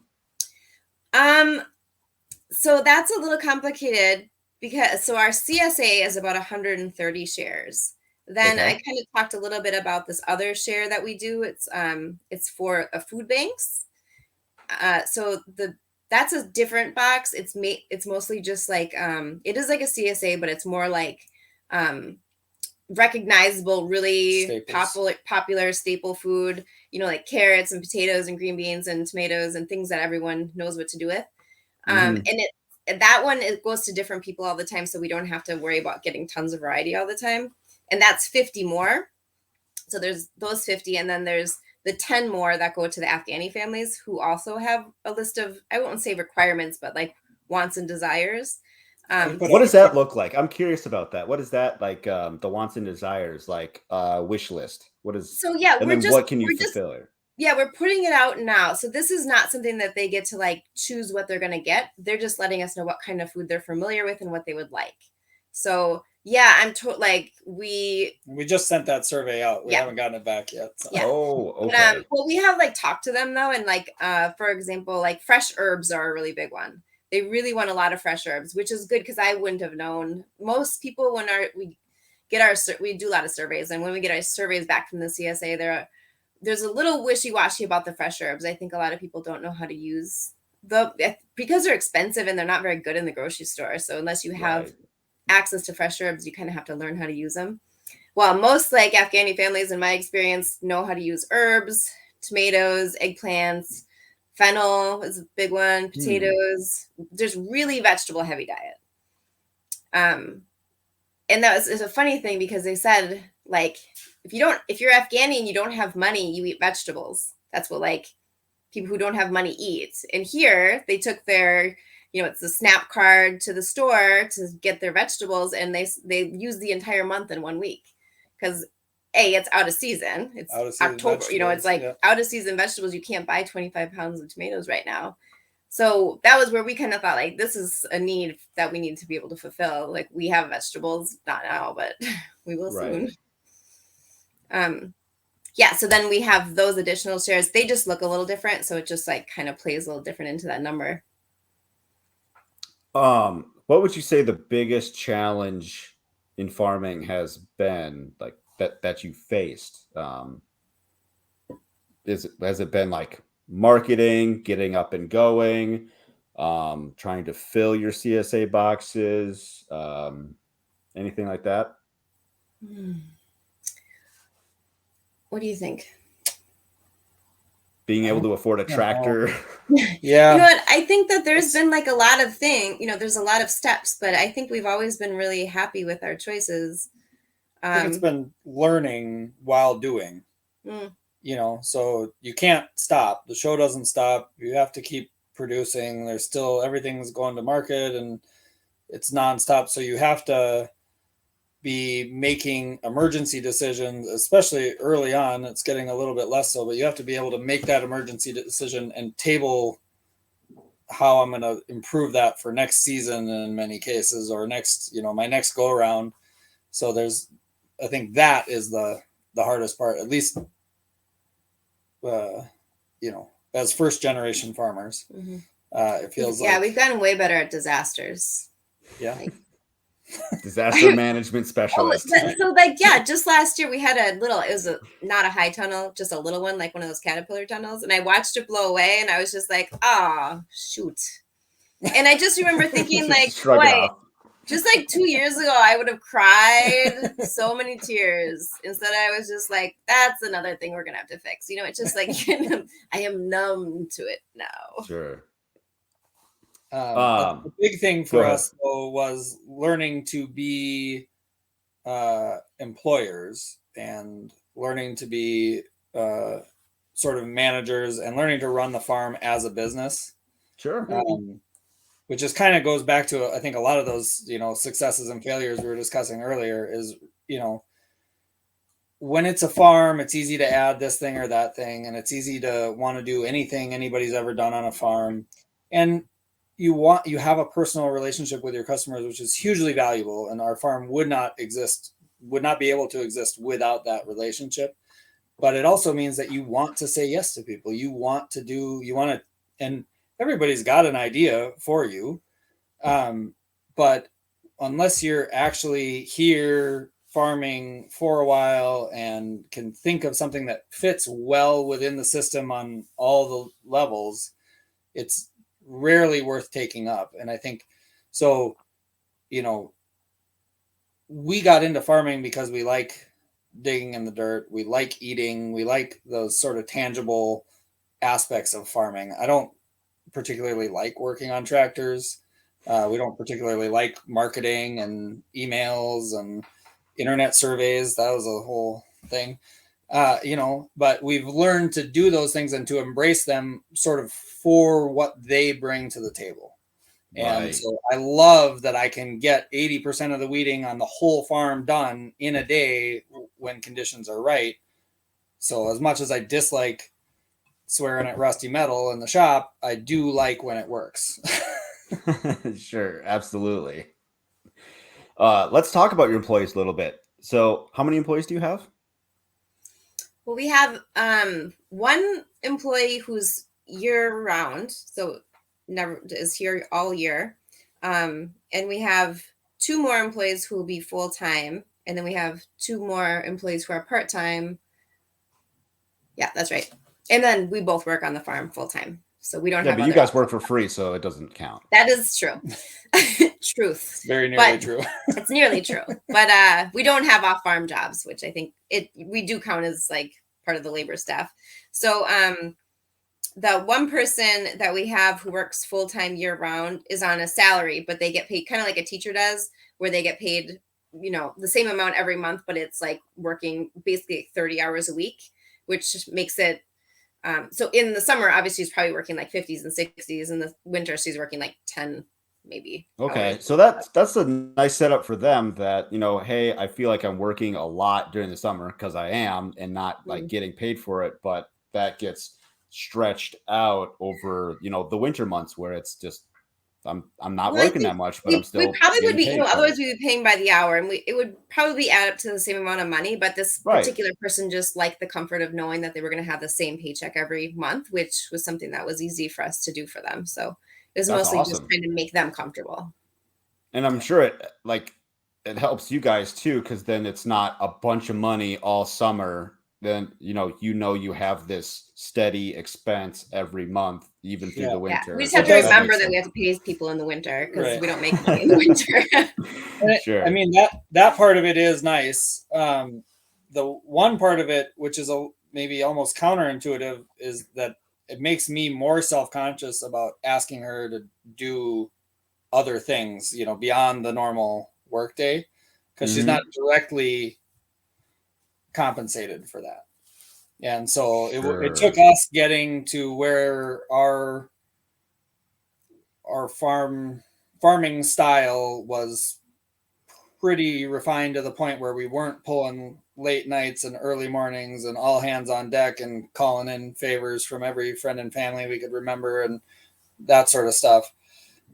So that's a little complicated because our CSA is about 130 shares. Then I kind of talked a little bit about this other share that we do. It's for food banks. So that's a different box. It's mostly just like it is like a CSA, but it's more like recognizable, really popular staple food, like carrots and potatoes and green beans and tomatoes and things that everyone knows what to do with. And that one, it goes to different people all the time, so we don't have to worry about getting tons of variety all the time. And that's 50 more. So there's those 50, and then there's the 10 more that go to the Afghani families who also have a list of, I won't say requirements, but like wants and desires. What does that look like? I'm curious about that. What is that like? The wants and desires, like wish list. What is? So yeah, and then what can you fulfill? Yeah, we're putting it out now. So this is not something that they get to like choose what they're going to get. They're just letting us know what kind of food they're familiar with and what they would like. So yeah, we just sent that survey out. We haven't gotten it back yet. So. Yeah. Oh, okay. Well, we have like talked to them though, and like for example, like fresh herbs are a really big one. They really want a lot of fresh herbs, which is good because I wouldn't have known. Most people, when we do a lot of surveys, and when we get our surveys back from the CSA, there's a little wishy-washy about the fresh herbs. I think a lot of people don't know how to use because they're expensive and they're not very good in the grocery store. So unless you have access to fresh herbs, you kind of have to learn how to use them. Well, most like Afghani families, in my experience, know how to use herbs, tomatoes, eggplants, fennel is a big one, potatoes. There's really vegetable heavy diet. And that is a funny thing because they said, like, if you're Afghani and you don't have money, you eat vegetables. That's what like people who don't have money eat. And here they took their, it's the SNAP card to the store to get their vegetables, and they use the entire month in 1 week because it's out of season. It's October, it's like out of season vegetables. You can't buy 25 pounds of tomatoes right now. So that was where we kind of thought, like, this is a need that we need to be able to fulfill. Like, we have vegetables, not now, but we will soon. So then we have those additional shares. They just look a little different. So it just like kind of plays a little different into that number. What would you say the biggest challenge in farming has been, like that you faced? Has it been like marketing, getting up and going, trying to fill your CSA boxes, anything like that? What do you think? Being able to afford a tractor. Yeah. You know what? I think that there's been like a lot of things, there's a lot of steps, but I think we've always been really happy with our choices. I think it's been learning while doing. So you can't stop. The show doesn't stop. You have to keep producing. There's still, everything's going to market and it's nonstop. So you have to be making emergency decisions, especially early on. It's getting a little bit less so, but you have to be able to make that emergency decision and table how I'm going to improve that for next season in many cases, or next, my next go around. So I think that is the hardest part, at least, as first generation farmers. It feels like, we've gotten way better at disasters. Disaster management specialist. So just last year we had it was not a high tunnel, just a little one, like one of those caterpillar tunnels. And I watched it blow away and I was just like, oh, shoot. And I just remember thinking like, boy, just like 2 years ago, I would have cried so many tears. Instead, I was just like, that's another thing we're going to have to fix. It's just like, I am numb to it now. Sure. The big thing for us, though, was learning to be employers and learning to be sort of managers and learning to run the farm as a business. Sure. Which just kind of goes back to, I think, a lot of those, successes and failures we were discussing earlier is, when it's a farm, it's easy to add this thing or that thing, and it's easy to want to do anything anybody's ever done on a farm. And you have a personal relationship with your customers, which is hugely valuable. And our farm would not be able to exist without that relationship. But it also means that you want to say yes to people. And everybody's got an idea for you. But unless you're actually here farming for a while and can think of something that fits well within the system on all the levels, it's rarely worth taking up. And I think so, we got into farming because we like digging in the dirt. We like eating. We like those sort of tangible aspects of farming. I don't particularly like working on tractors. We don't particularly like marketing and emails and internet surveys. That was a whole thing. But we've learned to do those things and to embrace them sort of for what they bring to the table. And so I love that I can get 80% of the weeding on the whole farm done in a day when conditions are right. So as much as I dislike swearing at rusty metal in the shop, I do like when it works. Sure, absolutely. Let's talk about your employees a little bit. So how many employees do you have? Well, we have one employee who's year-round, so never is here all year. And we have 2 more employees who will be full-time. And then we have 2 more employees who are part-time. Yeah, that's right. And then we both work on the farm full-time. So we don't Yeah, have. but you guys work for free, so it doesn't count. That is true. Truth. It's very nearly true. It's nearly true. But we don't have off-farm jobs, which I think we do count as like part of the labor staff. So the one person that we have who works full-time year-round is on a salary, but they get paid kind of like a teacher does, where they get paid, you know, the same amount every month, but it's like working basically 30 hours a week, which makes it so in the summer, obviously she's probably working like 50s and 60s. In the winter, she's working like 10 maybe. Okay, hours. so that's a nice setup for them that, you know, hey, I feel like I'm working a lot during the summer because I am, and not like getting paid for it, but that gets stretched out over, you know, the winter months where it's just I'm not working that much, but I'm still. We probably would be, you know, otherwise it. we'd be paying by the hour, and it would probably add up to the same amount of money. But this particular person just liked the comfort of knowing that they were going to have the same paycheck every month, which was something that was easy for us to do for them. So it was mostly just trying to make them comfortable. And I'm sure it helps you guys too, because then it's not a bunch of money all summer. Then you have this steady expense every month, even through the winter. Yeah. We just have to remember that we have to pay people in the winter because we don't make money in the winter. Sure. I mean, that part of it is nice. The one part of it, which is maybe almost counterintuitive, is that it makes me more self-conscious about asking her to do other things, you know, beyond the normal workday, because she's not directly compensated for that. And so it took us getting to where our farming style was pretty refined to the point where we weren't pulling late nights and early mornings and all hands on deck and calling in favors from every friend and family we could remember and that sort of stuff,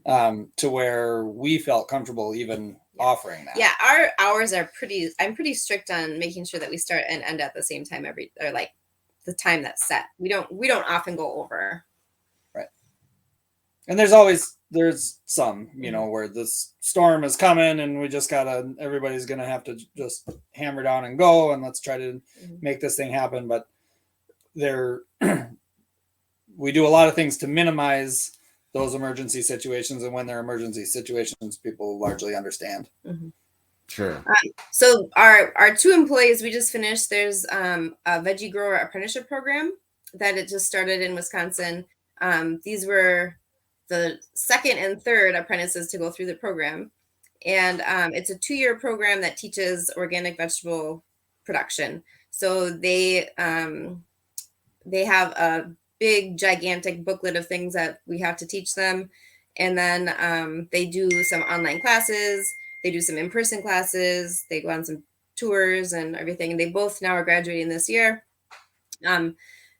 to where we felt comfortable even offering that. Yeah, our hours are I'm pretty strict on making sure that we start and end at the same time or like the time that's set. We don't often go over. Right. And there's some, you know, where this storm is coming and we just everybody's gonna have to just hammer down and go and let's try to make this thing happen. But we do a lot of things to minimize those emergency situations, and when they're emergency situations, people largely understand. Sure. So our 2 employees we just finished, there's a Veggie grower apprenticeship program that it just started in Wisconsin. These were the 2nd and 3rd apprentices to go through the program, and it's a 2-year program that teaches organic vegetable production. So they have a big gigantic booklet of things that we have to teach them, and then they do some online classes, they do some in-person classes, they go on some tours and everything, and they both now are graduating this year, and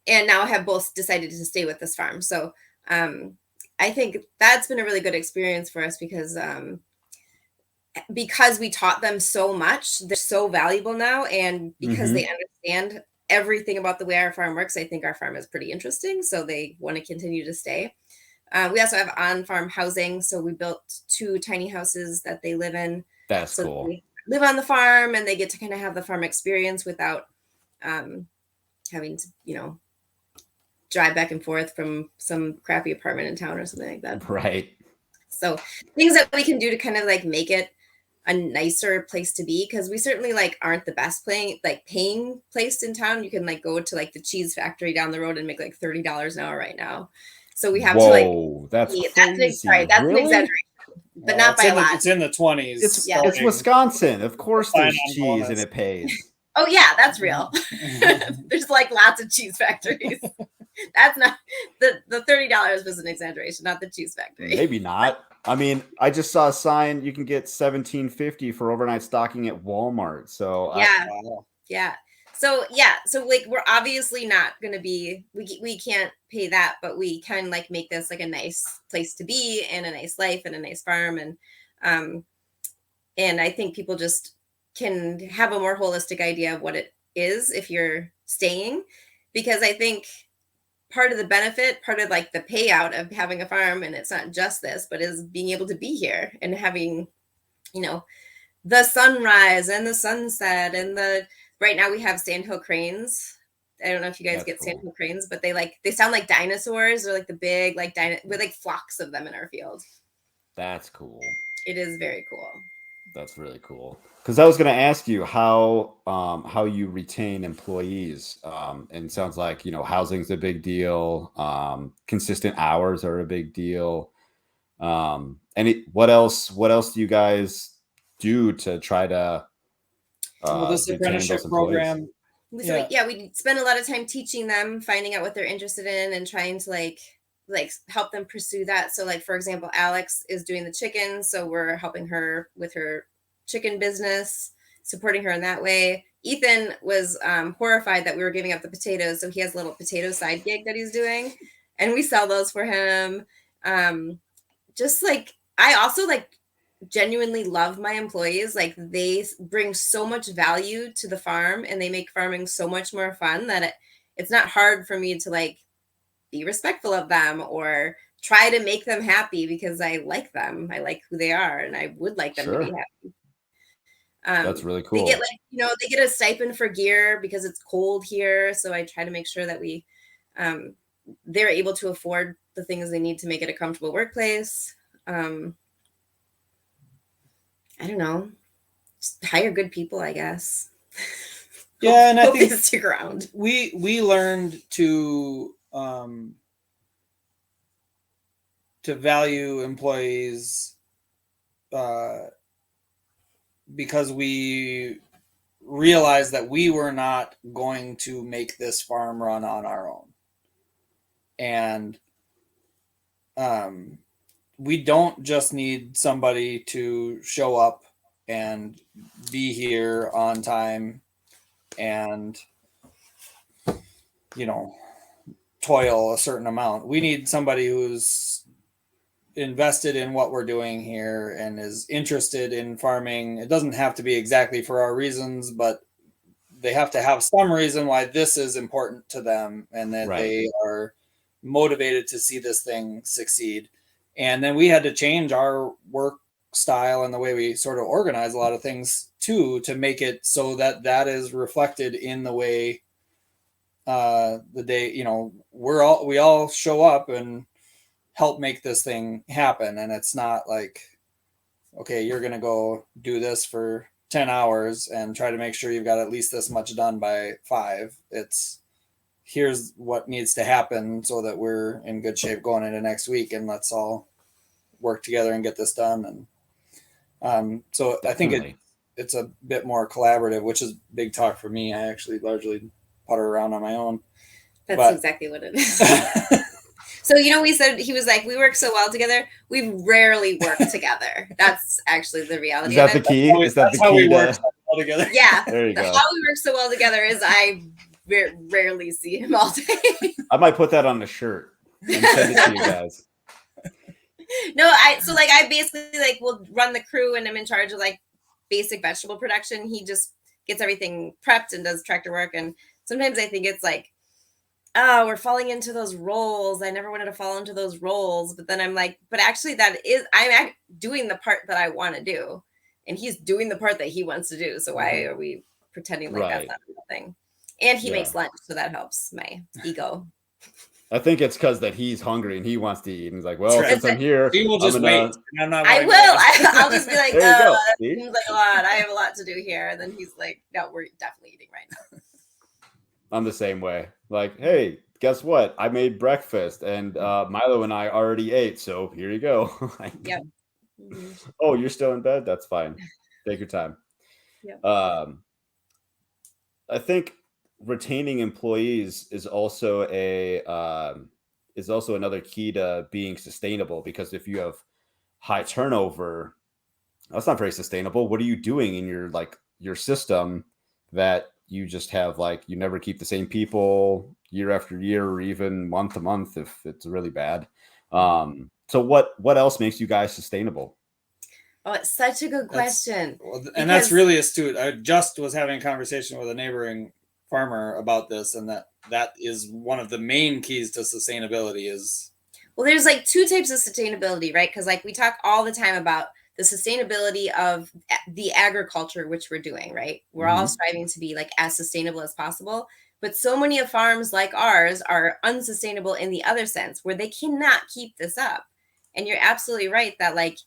now have both decided to stay with this farm. So I think that's been a really good experience for us because we taught them so much, they're so valuable now, and because they understand everything about the way our farm works, I think our farm is pretty interesting, so they want to continue to stay. We also have on-farm housing, so we built 2 tiny houses that they live in. That's cool. They live on the farm and they get to kind of have the farm experience without having to, you know, drive back and forth from some crappy apartment in town or something like that. Right. So things that we can do to kind of like make it a nicer place to be, because we certainly like aren't the best paying place in town. You can like go to like the cheese factory down the road and make like $30 an hour right now. So we have to like that's crazy. That's an exaggeration, but not by a lot. It's in the 20s. It's Wisconsin. Of course there's cheese and it pays. Oh yeah, that's real. There's like lots of cheese factories. That's not the $30 was an exaggeration, not the cheese factory. Maybe not. I mean, I just saw a sign you can get $17.50 for overnight stocking at Walmart. So yeah. So like we're obviously not going to be, we can't pay that, but we can like make this like a nice place to be and a nice life and a nice farm. And I think people just can have a more holistic idea of what it is if you're staying, because I think part of the benefit, part of like the payout of having a farm, and it's not just this, but is being able to be here and having, you know, the sunrise and the sunset and right now we have sandhill cranes I don't know if you guys That's get cool. sandhill cranes, but they sound like dinosaurs. They're like the big, like with like flocks of them in our field. That's cool. It is very cool. That's really cool. Because I was going to ask you how you retain employees, and it sounds like housing's a big deal. Consistent hours are a big deal. What else do you guys do to try to Well, this retain apprenticeship those employees? program, So we spend a lot of time teaching them, finding out what they're interested in, and trying to like help them pursue that. So like, for example, Alex is doing the chickens, so we're helping her with her chicken business, supporting her in that way. Ethan was horrified that we were giving up the potatoes, so he has a little potato side gig that he's doing, and we sell those for him. Just like, I also like genuinely love my employees. Like, they bring so much value to the farm, and they make farming so much more fun that it's not hard for me to like be respectful of them or try to make them happy, because I like them. I like who they are, and I would like them to be happy. That's really cool. They get they get a stipend for gear because it's cold here. So I try to make sure that they're able to afford the things they need to make it a comfortable workplace. I don't know, just hire good people, I guess. Yeah, and I hope think they stick around. We learned to value employees because we realized that we were not going to make this farm run on our own. And we don't just need somebody to show up and be here on time and, toil a certain amount. We need somebody who's invested in what we're doing here and is interested in farming. It doesn't have to be exactly for our reasons, but they have to have some reason why this is important to them, and that they are motivated to see this thing succeed. And then we had to change our work style and the way we sort of organize a lot of things too, to make it so that is reflected in the way the day, we all show up and help make this thing happen. And it's not like, okay, you're going to go do this for 10 hours and try to make sure you've got at least this much done by 5. It's, here's what needs to happen so that we're in good shape going into next week, and let's all work together and get this done. And so I think it's a bit more collaborative, which is big talk for me. I actually largely putter around on my own. That's exactly what it is. So, we said, he was like, we work so well together. We rarely work together. That's actually the reality. Is that the key? Is that the key? We work so well together. Yeah. There you go. How we work so well together is I rarely see him all day. I might put that on a shirt and send it to you guys. No, I basically will run the crew, and I'm in charge of like basic vegetable production. He just gets everything prepped and does tractor work. And sometimes I think it's like, oh, we're falling into those roles. I never wanted to fall into those roles. But then I'm like, but actually I'm doing the part that I want to do, and he's doing the part that he wants to do. So why are we pretending like that's not a real thing? And he makes lunch, so that helps my ego. I think it's because that he's hungry and he wants to eat. And he's like, well, since I'm here, he will just wait. I'm not I will. I'll just be like, that See? seems like a lot. I have a lot to do here. And then he's like, no, we're definitely eating right now. I'm the same way. Like, hey, guess what? I made breakfast, and Milo and I already ate. So here you go. Yep. Mm-hmm. Oh, you're still in bed? That's fine. Take your time. Yep. I think retaining employees is also another key to being sustainable, because if you have high turnover, that's not very sustainable. What are you doing in your system that you just have you never keep the same people year after year, or even month to month if it's really bad? So what else makes you guys sustainable? Oh, it's such a good question. And that's really astute. I just was having a conversation with a neighboring farmer about this, and that is one of the main keys to sustainability is. Well, there's 2 types of sustainability, right? Because we talk all the time about the sustainability of the agriculture, which we're doing, right? We're all striving to be like as sustainable as possible. But so many of farms like ours are unsustainable in the other sense, where they cannot keep this up. And you're absolutely right that like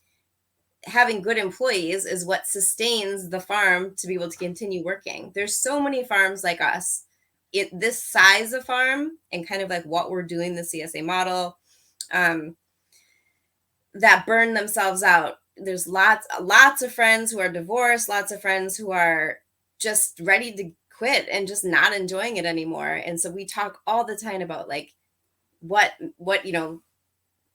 having good employees is what sustains the farm to be able to continue working. There's so many farms like us, this size of farm, and kind of like what we're doing, the CSA model, that burn themselves out. There's lots of friends who are divorced, lots of friends who are just ready to quit and just not enjoying it anymore. And so we talk all the time about like what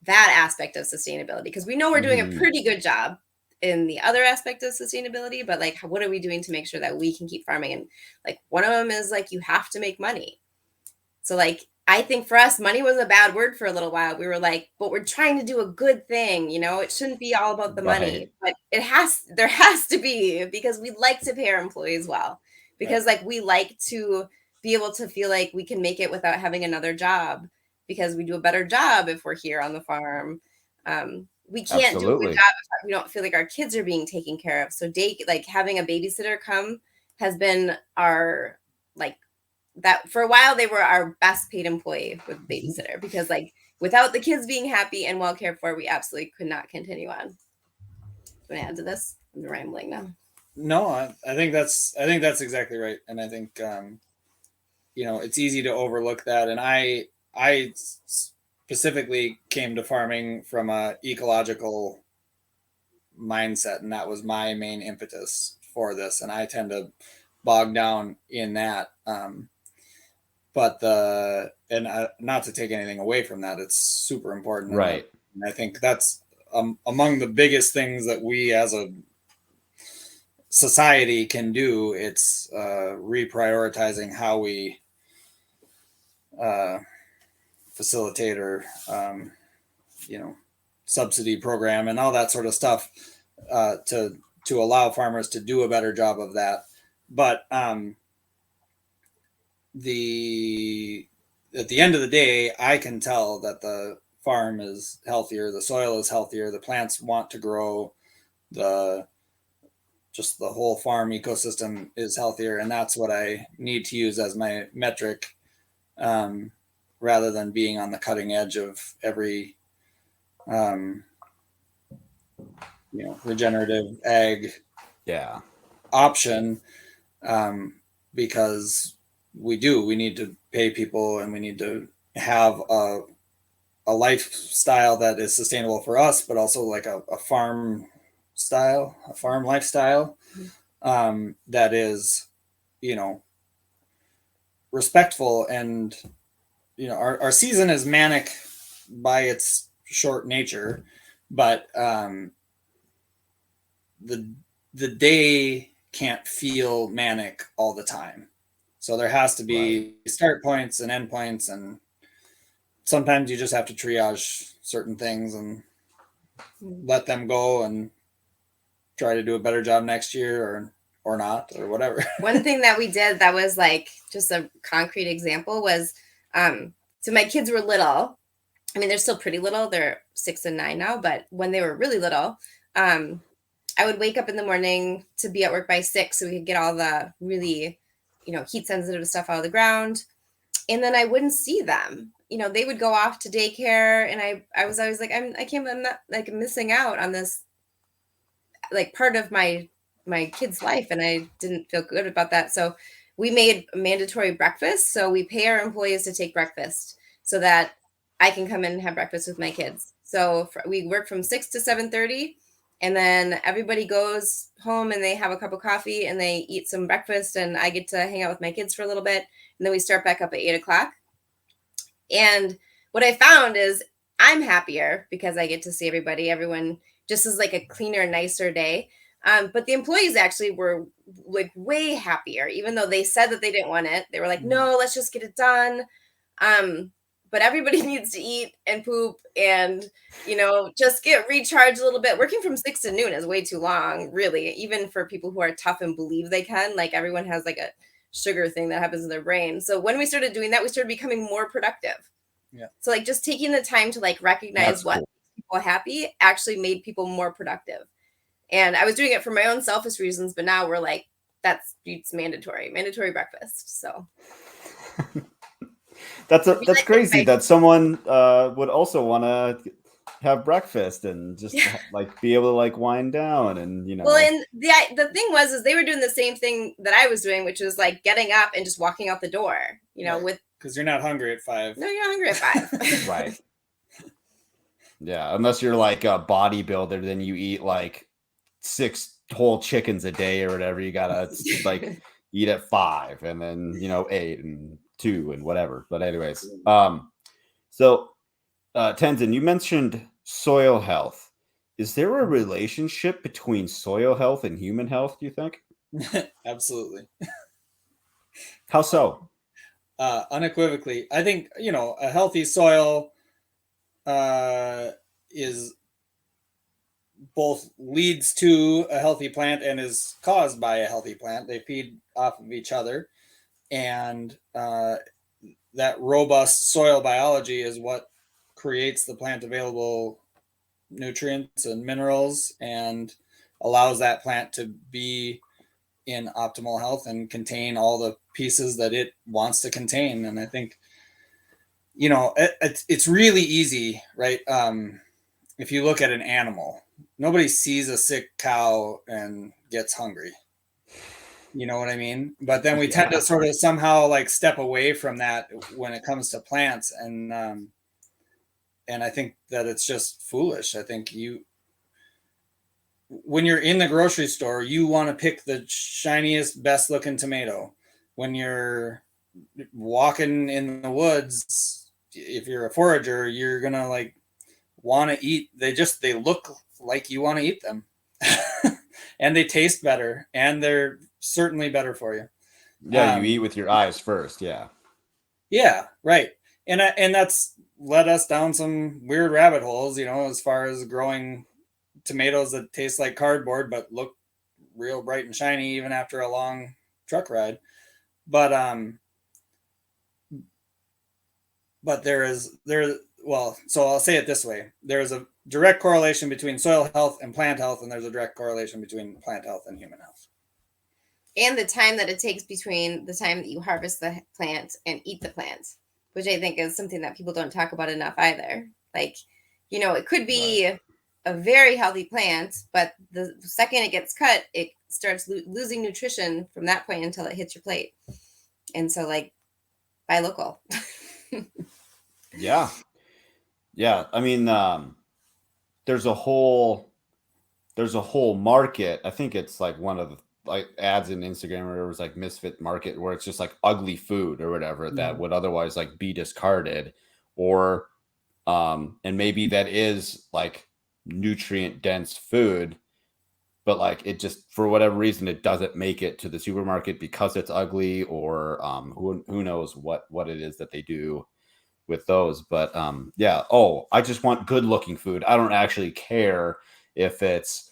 that aspect of sustainability, because we know we're doing a pretty good job in the other aspect of sustainability, but like what are we doing to make sure that we can keep farming? And like one of them is like you have to make money. So like I think for us, money was a bad word for a little while. We were like, but we're trying to do a good thing, it shouldn't be all about the money, but there has to be, because we like to pay our employees well, because like we like to be able to feel like we can make it without having another job, because we do a better job if we're here on the farm. We can't do a good job if we don't feel like our kids are being taken care of. So like having a babysitter come has been our like that for a while. They were our best paid employee with babysitter, because like without the kids being happy and well cared for, we absolutely could not continue on. Do you want to add to this? I'm rambling now. No, I think that's exactly right. And I think, it's easy to overlook that. And I specifically came to farming from a ecological mindset, and that was my main impetus for this. And I tend to bog down in that. But not to take anything away from that, it's super important. Right. And I think that's among the biggest things that we as a society can do. It's reprioritizing how we facilitate or subsidy program and all that sort of stuff to allow farmers to do a better job of that. But at the end of the day, I can tell that the farm is healthier, the soil is healthier, the plants want to grow, the whole farm ecosystem is healthier, and that's what I need to use as my metric, rather than being on the cutting edge of every regenerative ag option, because we need to pay people, and we need to have a lifestyle that is sustainable for us, but also like a farm lifestyle that is respectful. And our season is manic by its short nature, but the day can't feel manic all the time. So there has to be start points and end points, and sometimes you just have to triage certain things and let them go and try to do a better job next year or not, or whatever. One thing that we did that was like just a concrete example was, so my kids were little. I mean, they're still pretty little. They're 6 and 9 now, but when they were really little, I would wake up in the morning to be at work by 6 so we could get all the really, heat sensitive stuff out of the ground. And then I wouldn't see them. They would go off to daycare, and I was always like, I'm not like missing out on this like part of my kid's life, and I didn't feel good about that. So we made mandatory breakfast. So we pay our employees to take breakfast so that I can come in and have breakfast with my kids. So we work from 6 to 7:30, and then everybody goes home and they have a cup of coffee and they eat some breakfast, and I get to hang out with my kids for a little bit, and then we start back up at 8 o'clock. And what I found is I'm happier because I get to see everybody. Everyone just is like a cleaner, nicer day. But the employees actually were like way happier, even though they said that they didn't want it. They were like, no, let's just get it done. But everybody needs to eat and poop and, just get recharged a little bit. Working from 6 to noon is way too long, really, even for people who are tough and believe they can. Like everyone has like a sugar thing that happens in their brain. So when we started doing that, we started becoming more productive. Yeah. So like just taking the time to like recognize what makes people happy actually made people more productive. And I was doing it for my own selfish reasons, but now we're like, it's mandatory breakfast. So that's like crazy that someone would also want to have breakfast and just like be able to like wind down and Well, and the thing is they were doing the same thing that I was doing, which was like getting up and just walking out the door, right. Because you're not hungry at 5. No, you're not hungry at 5. Right. Yeah, unless you're like a bodybuilder, then you eat like 6 whole chickens a day or whatever. You gotta like eat at 5 and then 8 and 2 and whatever. But anyways, so Tenzin, you mentioned soil health. Is there a relationship between soil health and human health, do you think? Absolutely. How so? Unequivocally. I think, a healthy soil is both leads to a healthy plant and is caused by a healthy plant. They feed off of each other. And that robust soil biology is what creates the plant available nutrients and minerals and allows that plant to be in optimal health and contain all the pieces that it wants to contain. And I think, it's really easy, right? If you look at an animal, nobody sees a sick cow and gets hungry. You know what I mean? But then we tend to sort of somehow like step away from that when it comes to plants. And I think that it's just foolish. I think when you're in the grocery store, you want to pick the shiniest, best looking tomato. When you're walking in the woods, if you're a forager, you're going to like want to eat. They look like you want to eat them and they taste better and they're certainly better for you. Yeah. You eat with your eyes first. Yeah. Yeah. Right. And that's led us down some weird rabbit holes, as far as growing tomatoes that taste like cardboard but look real bright and shiny even after a long truck ride. But so I'll say it this way. There's a direct correlation between soil health and plant health, and there's a direct correlation between plant health and human health. And the time that it takes between the time that you harvest the plant and eat the plant, which I think is something that people don't talk about enough either. Like, it could be a very healthy plant, but the second it gets cut, it starts losing nutrition from that point until it hits your plate. And so, like, buy local. Yeah. I mean, there's a whole market. I think it's like one of the like ads in Instagram or it was like Misfit Market where it's just like ugly food or whatever that would otherwise like be discarded, or and maybe that is like nutrient dense food, but like it just for whatever reason it doesn't make it to the supermarket because it's ugly, or who knows what it is that they do with those. But I just want good looking food. I don't actually care if it's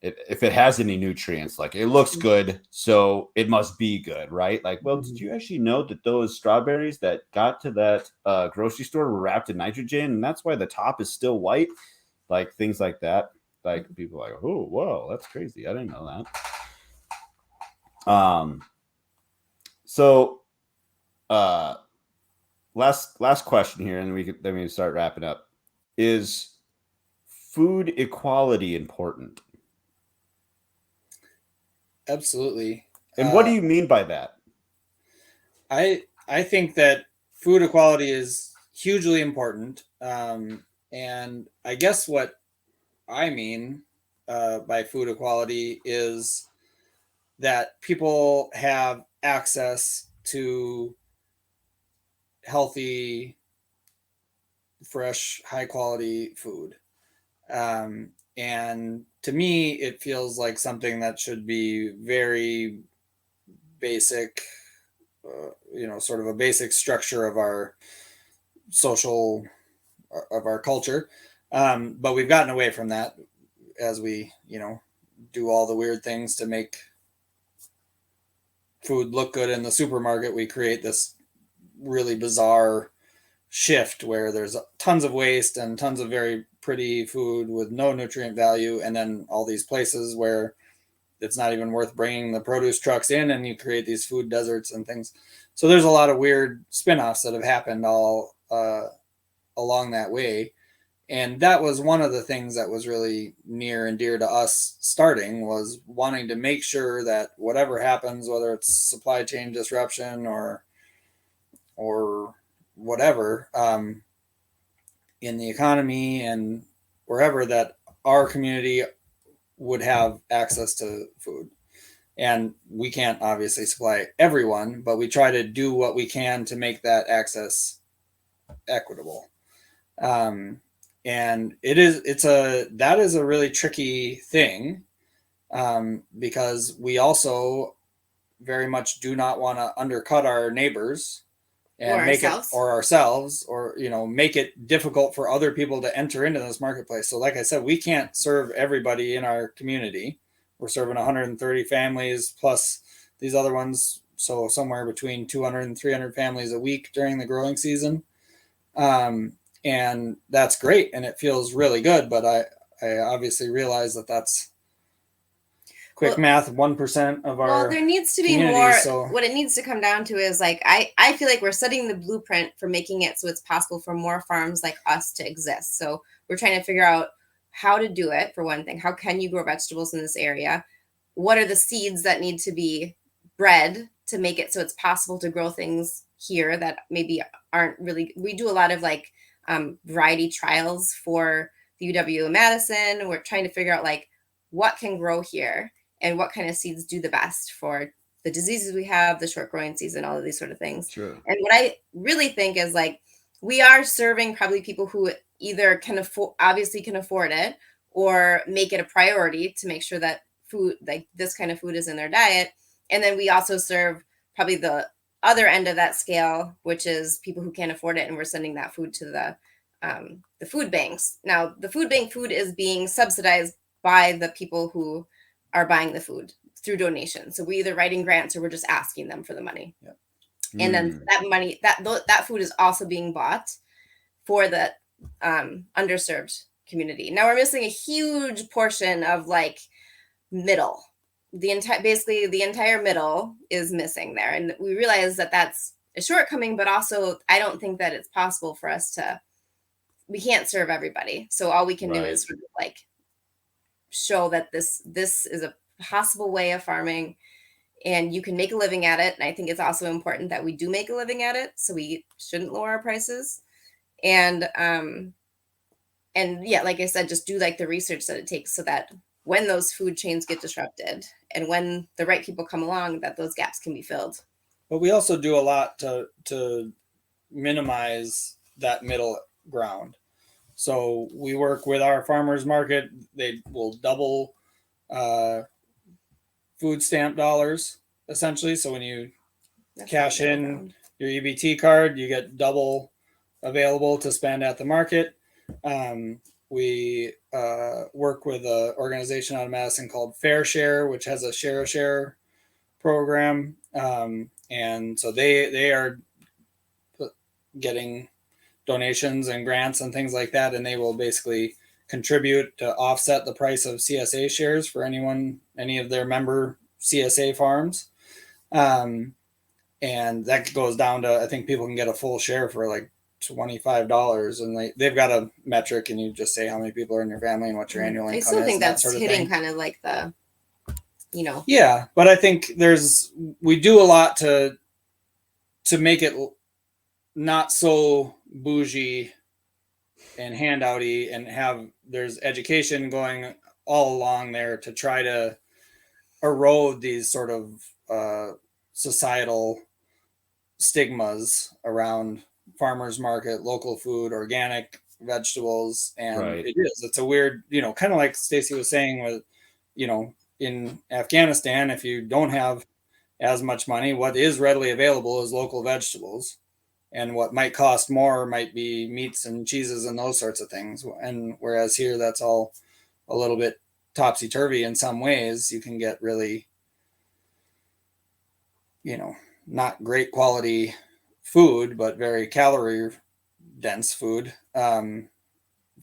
if it has any nutrients. Like it looks good, so it must be good, right? Like, well, did you actually know that those strawberries that got to that grocery store were wrapped in nitrogen, and that's why the top is still white? Like things like that. Like people are like, oh, whoa, that's crazy. I didn't know that. So last question here, and then we start wrapping up. Is food equality important? Absolutely. And what do you mean by that? I think that food equality is hugely important. And I guess what I mean by food equality is that people have access to healthy, fresh, high quality food. And to me, it feels like something that should be very basic, sort of a basic structure of our culture. But we've gotten away from that as we, do all the weird things to make food look good in the supermarket. We create this really bizarre shift where there's tons of waste and tons of very pretty food with no nutrient value, and then all these places where it's not even worth bringing the produce trucks in, and you create these food deserts and things. So there's a lot of weird spin-offs that have happened all along that way. And that was one of the things that was really near and dear to us starting, was wanting to make sure that whatever happens, whether it's supply chain disruption or whatever, in the economy and wherever, that our community would have access to food. And we can't obviously supply everyone, but we try to do what we can to make that access equitable. And that is a really tricky thing, because we also very much do not want to undercut our neighbors and make it difficult for other people to enter into this marketplace. So like I said, we can't serve everybody in our community. We're serving 130 families plus these other ones. So somewhere between 200 and 300 families a week during the growing season. And that's great. And it feels really good. But I obviously realize that that's quick math, 1% of our. Well, there needs to be more. So what it needs to come down to is like, I feel like we're setting the blueprint for making it so it's possible for more farms like us to exist. So we're trying to figure out how to do it, for one thing. How can you grow vegetables in this area? What are the seeds that need to be bred to make it so it's possible to grow things here that maybe aren't really. We do a lot of like variety trials for the UW Madison. We're trying to figure out like what can grow here and what kind of seeds do the best for the diseases we have, the short growing season, all of these sort of things. Sure. And what I really think is like, we are serving probably people who either can afford it, or make it a priority to make sure that food, like this kind of food, is in their diet. And then we also serve probably the other end of that scale, which is people who can't afford it, and we're sending that food to the food banks. Now, the food bank food is being subsidized by the people who are buying the food through donations. So we're either writing grants or we're just asking them for the money. Yep. And then that money, that food is also being bought for the underserved community. Now we're missing a huge portion of like middle. The entire middle is missing there. And we realize that that's a shortcoming, but also I don't think that it's possible for us we can't serve everybody. So all we can do is sort of like show that this is a possible way of farming and you can make a living at it. And I think it's also important that we do make a living at it. So we shouldn't lower our prices. And yeah, like I said, just do like the research that it takes so that when those food chains get disrupted and when the right people come along, that those gaps can be filled. But we also do a lot to minimize that middle ground. So we work with our farmers market. They will double food stamp dollars, essentially. So when you cash in your EBT card, you get double available to spend at the market. We work with an organization out of Madison called Fair Share, which has a share program. And so they are getting donations and grants and things like that. And they will basically contribute to offset the price of CSA shares for any of their member CSA farms. And that goes down to, I think people can get a full share for like $25, and they've got a metric, and you just say how many people are in your family and what your annual income is. I still think that's hitting kind of like the, Yeah, but I think we do a lot to make it not so bougie and handouty, and there's education going all along there to try to erode these sort of societal stigmas around farmers market, local food, organic vegetables. And it's a weird, kind of like Stacey was saying with, in Afghanistan, if you don't have as much money, what is readily available is local vegetables. And what might cost more might be meats and cheeses and those sorts of things. And whereas here, that's all a little bit topsy-turvy in some ways. You can get really, not great quality food, but very calorie dense food.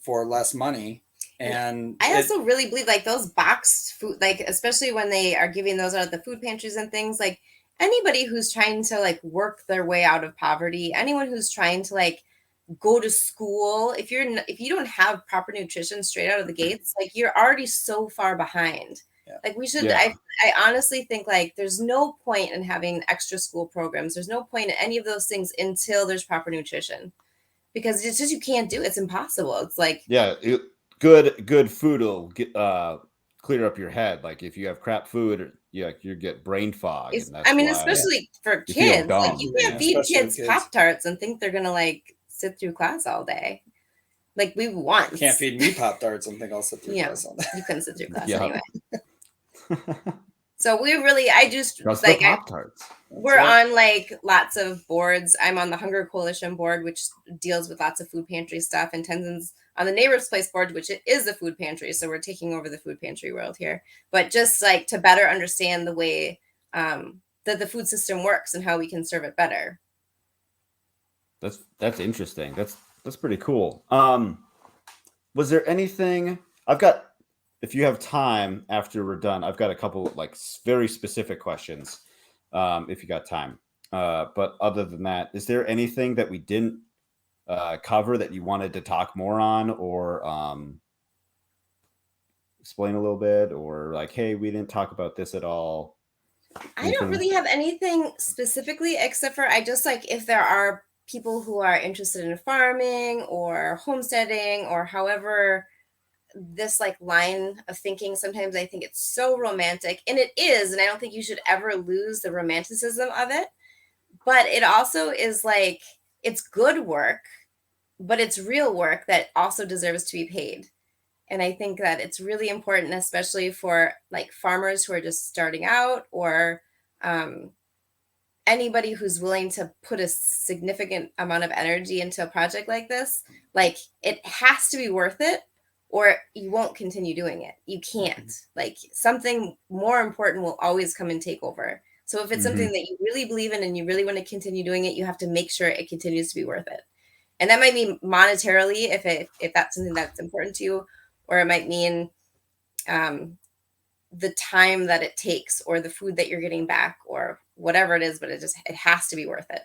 for less money. And I also really believe like those boxed food, like especially when they are giving those out at the food pantries and things, like anybody who's trying to like work their way out of poverty, anyone who's trying to like go to school, if you don't have proper nutrition straight out of the gates, like you're already so far behind. Yeah. Like we should, Yeah. I honestly think like there's no point in having extra school programs. There's no point in any of those things until there's proper nutrition, because it's just, you can't do it. It's impossible. It's like, Yeah. Good food will get, clear up your head. Like if you have crap food, you get brain fog. And that's I mean, why especially for you feel kids, like dumb. you can't Yeah, feed especially kids kids. Pop-Tarts and think they're gonna like sit through class all day. Like we once can't feed me Pop-Tarts and think I'll sit through class all day. you couldn't sit through class Yeah. anyway. So I just Trust like the Pop-Tarts. we're on like lots of boards. I'm on the Hunger Coalition board, which deals with lots of food pantry stuff, and Tenzin's on the Neighbors Place board, which it is the food pantry. So we're taking over the food pantry world here. But just like to better understand the way that the food system works and how we can serve it better. That's interesting. That's pretty cool. Was there anything if you have time after we're done, I've got a couple like very specific questions. If you got time. But other than that, is there anything that we didn't cover that you wanted to talk more on, or explain a little bit, or like, hey, we didn't talk about this at all? I don't really have anything specifically, except for I just like if there are people who are interested in farming or homesteading or however this like line of thinking, sometimes I think it's so romantic, and it is, and I don't think you should ever lose the romanticism of it, but it also is like it's good work, but it's real work that also deserves to be paid. And I think that it's really important, especially for like farmers who are just starting out, or anybody who's willing to put a significant amount of energy into a project like this. Like it has to be worth it, or you won't continue doing it. You can't. Like something more important will always come and take over. So if it's something that you really believe in and you really want to continue doing it, you have to make sure it continues to be worth it. And that might mean monetarily, if that's something that's important to you, or it might mean the time that it takes, or the food that you're getting back, or whatever it is, but it has to be worth it.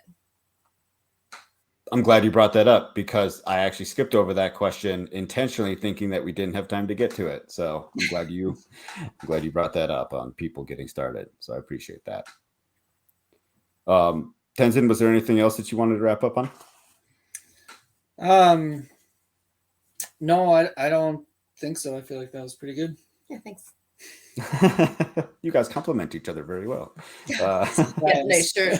I'm glad you brought that up, because I actually skipped over that question intentionally, thinking that we didn't have time to get to it. So I'm glad you brought that up on people getting started. So I appreciate that. Tenzin, was there anything else that you wanted to wrap up on? No, I don't think so. I feel like that was pretty good. Yeah, thanks. You guys compliment each other very well. Nice shirt.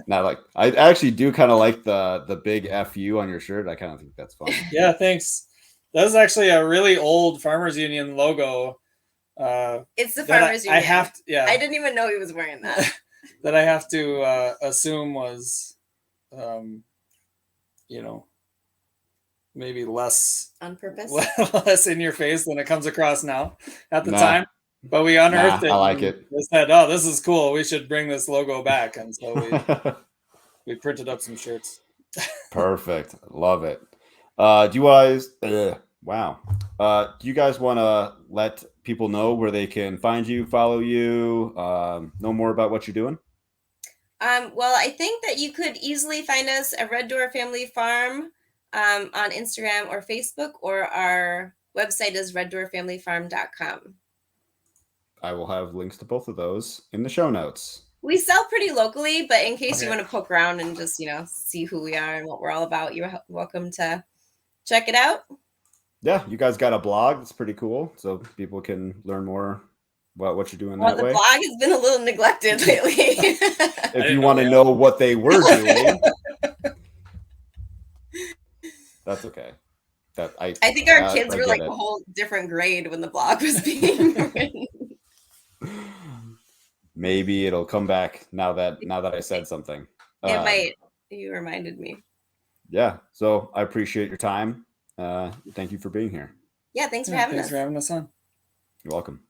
Now, like, I actually do kind of like the big FU on your shirt. I kind of think that's fun. Yeah, thanks. That is actually a really old Farmers Union logo. It's the Farmers Union. I have to, yeah. I didn't even know he was wearing that. That I have to assume was, maybe less on purpose, less in your face than it comes across now at the time. But we unearthed it. I like it. We said, "Oh, this is cool. We should bring this logo back," and so we printed up some shirts. Perfect. Love it. Do you guys? Wow. Do you guys want to let people know where they can find you, follow you, know more about what you're doing? Well, I think that you could easily find us at Red Door Family Farm on Instagram or Facebook, or our website is reddoorfamilyfarm.com. I will have links to both of those in the show notes. We sell pretty locally, but in case you want to poke around and just, see who we are and what we're all about, you're welcome to check it out. Yeah, you guys got a blog. That's pretty cool. So people can learn more about what you're doing that way. The blog has been a little neglected lately. If you want to know what they were doing, that's okay. I think our kids were like a whole different grade when the blog was being written. Maybe it'll come back now that I said something. It might. You reminded me. Yeah. So I appreciate your time. Thank you for being here. Yeah. Thanks for having us. Thanks for having us on. You're welcome.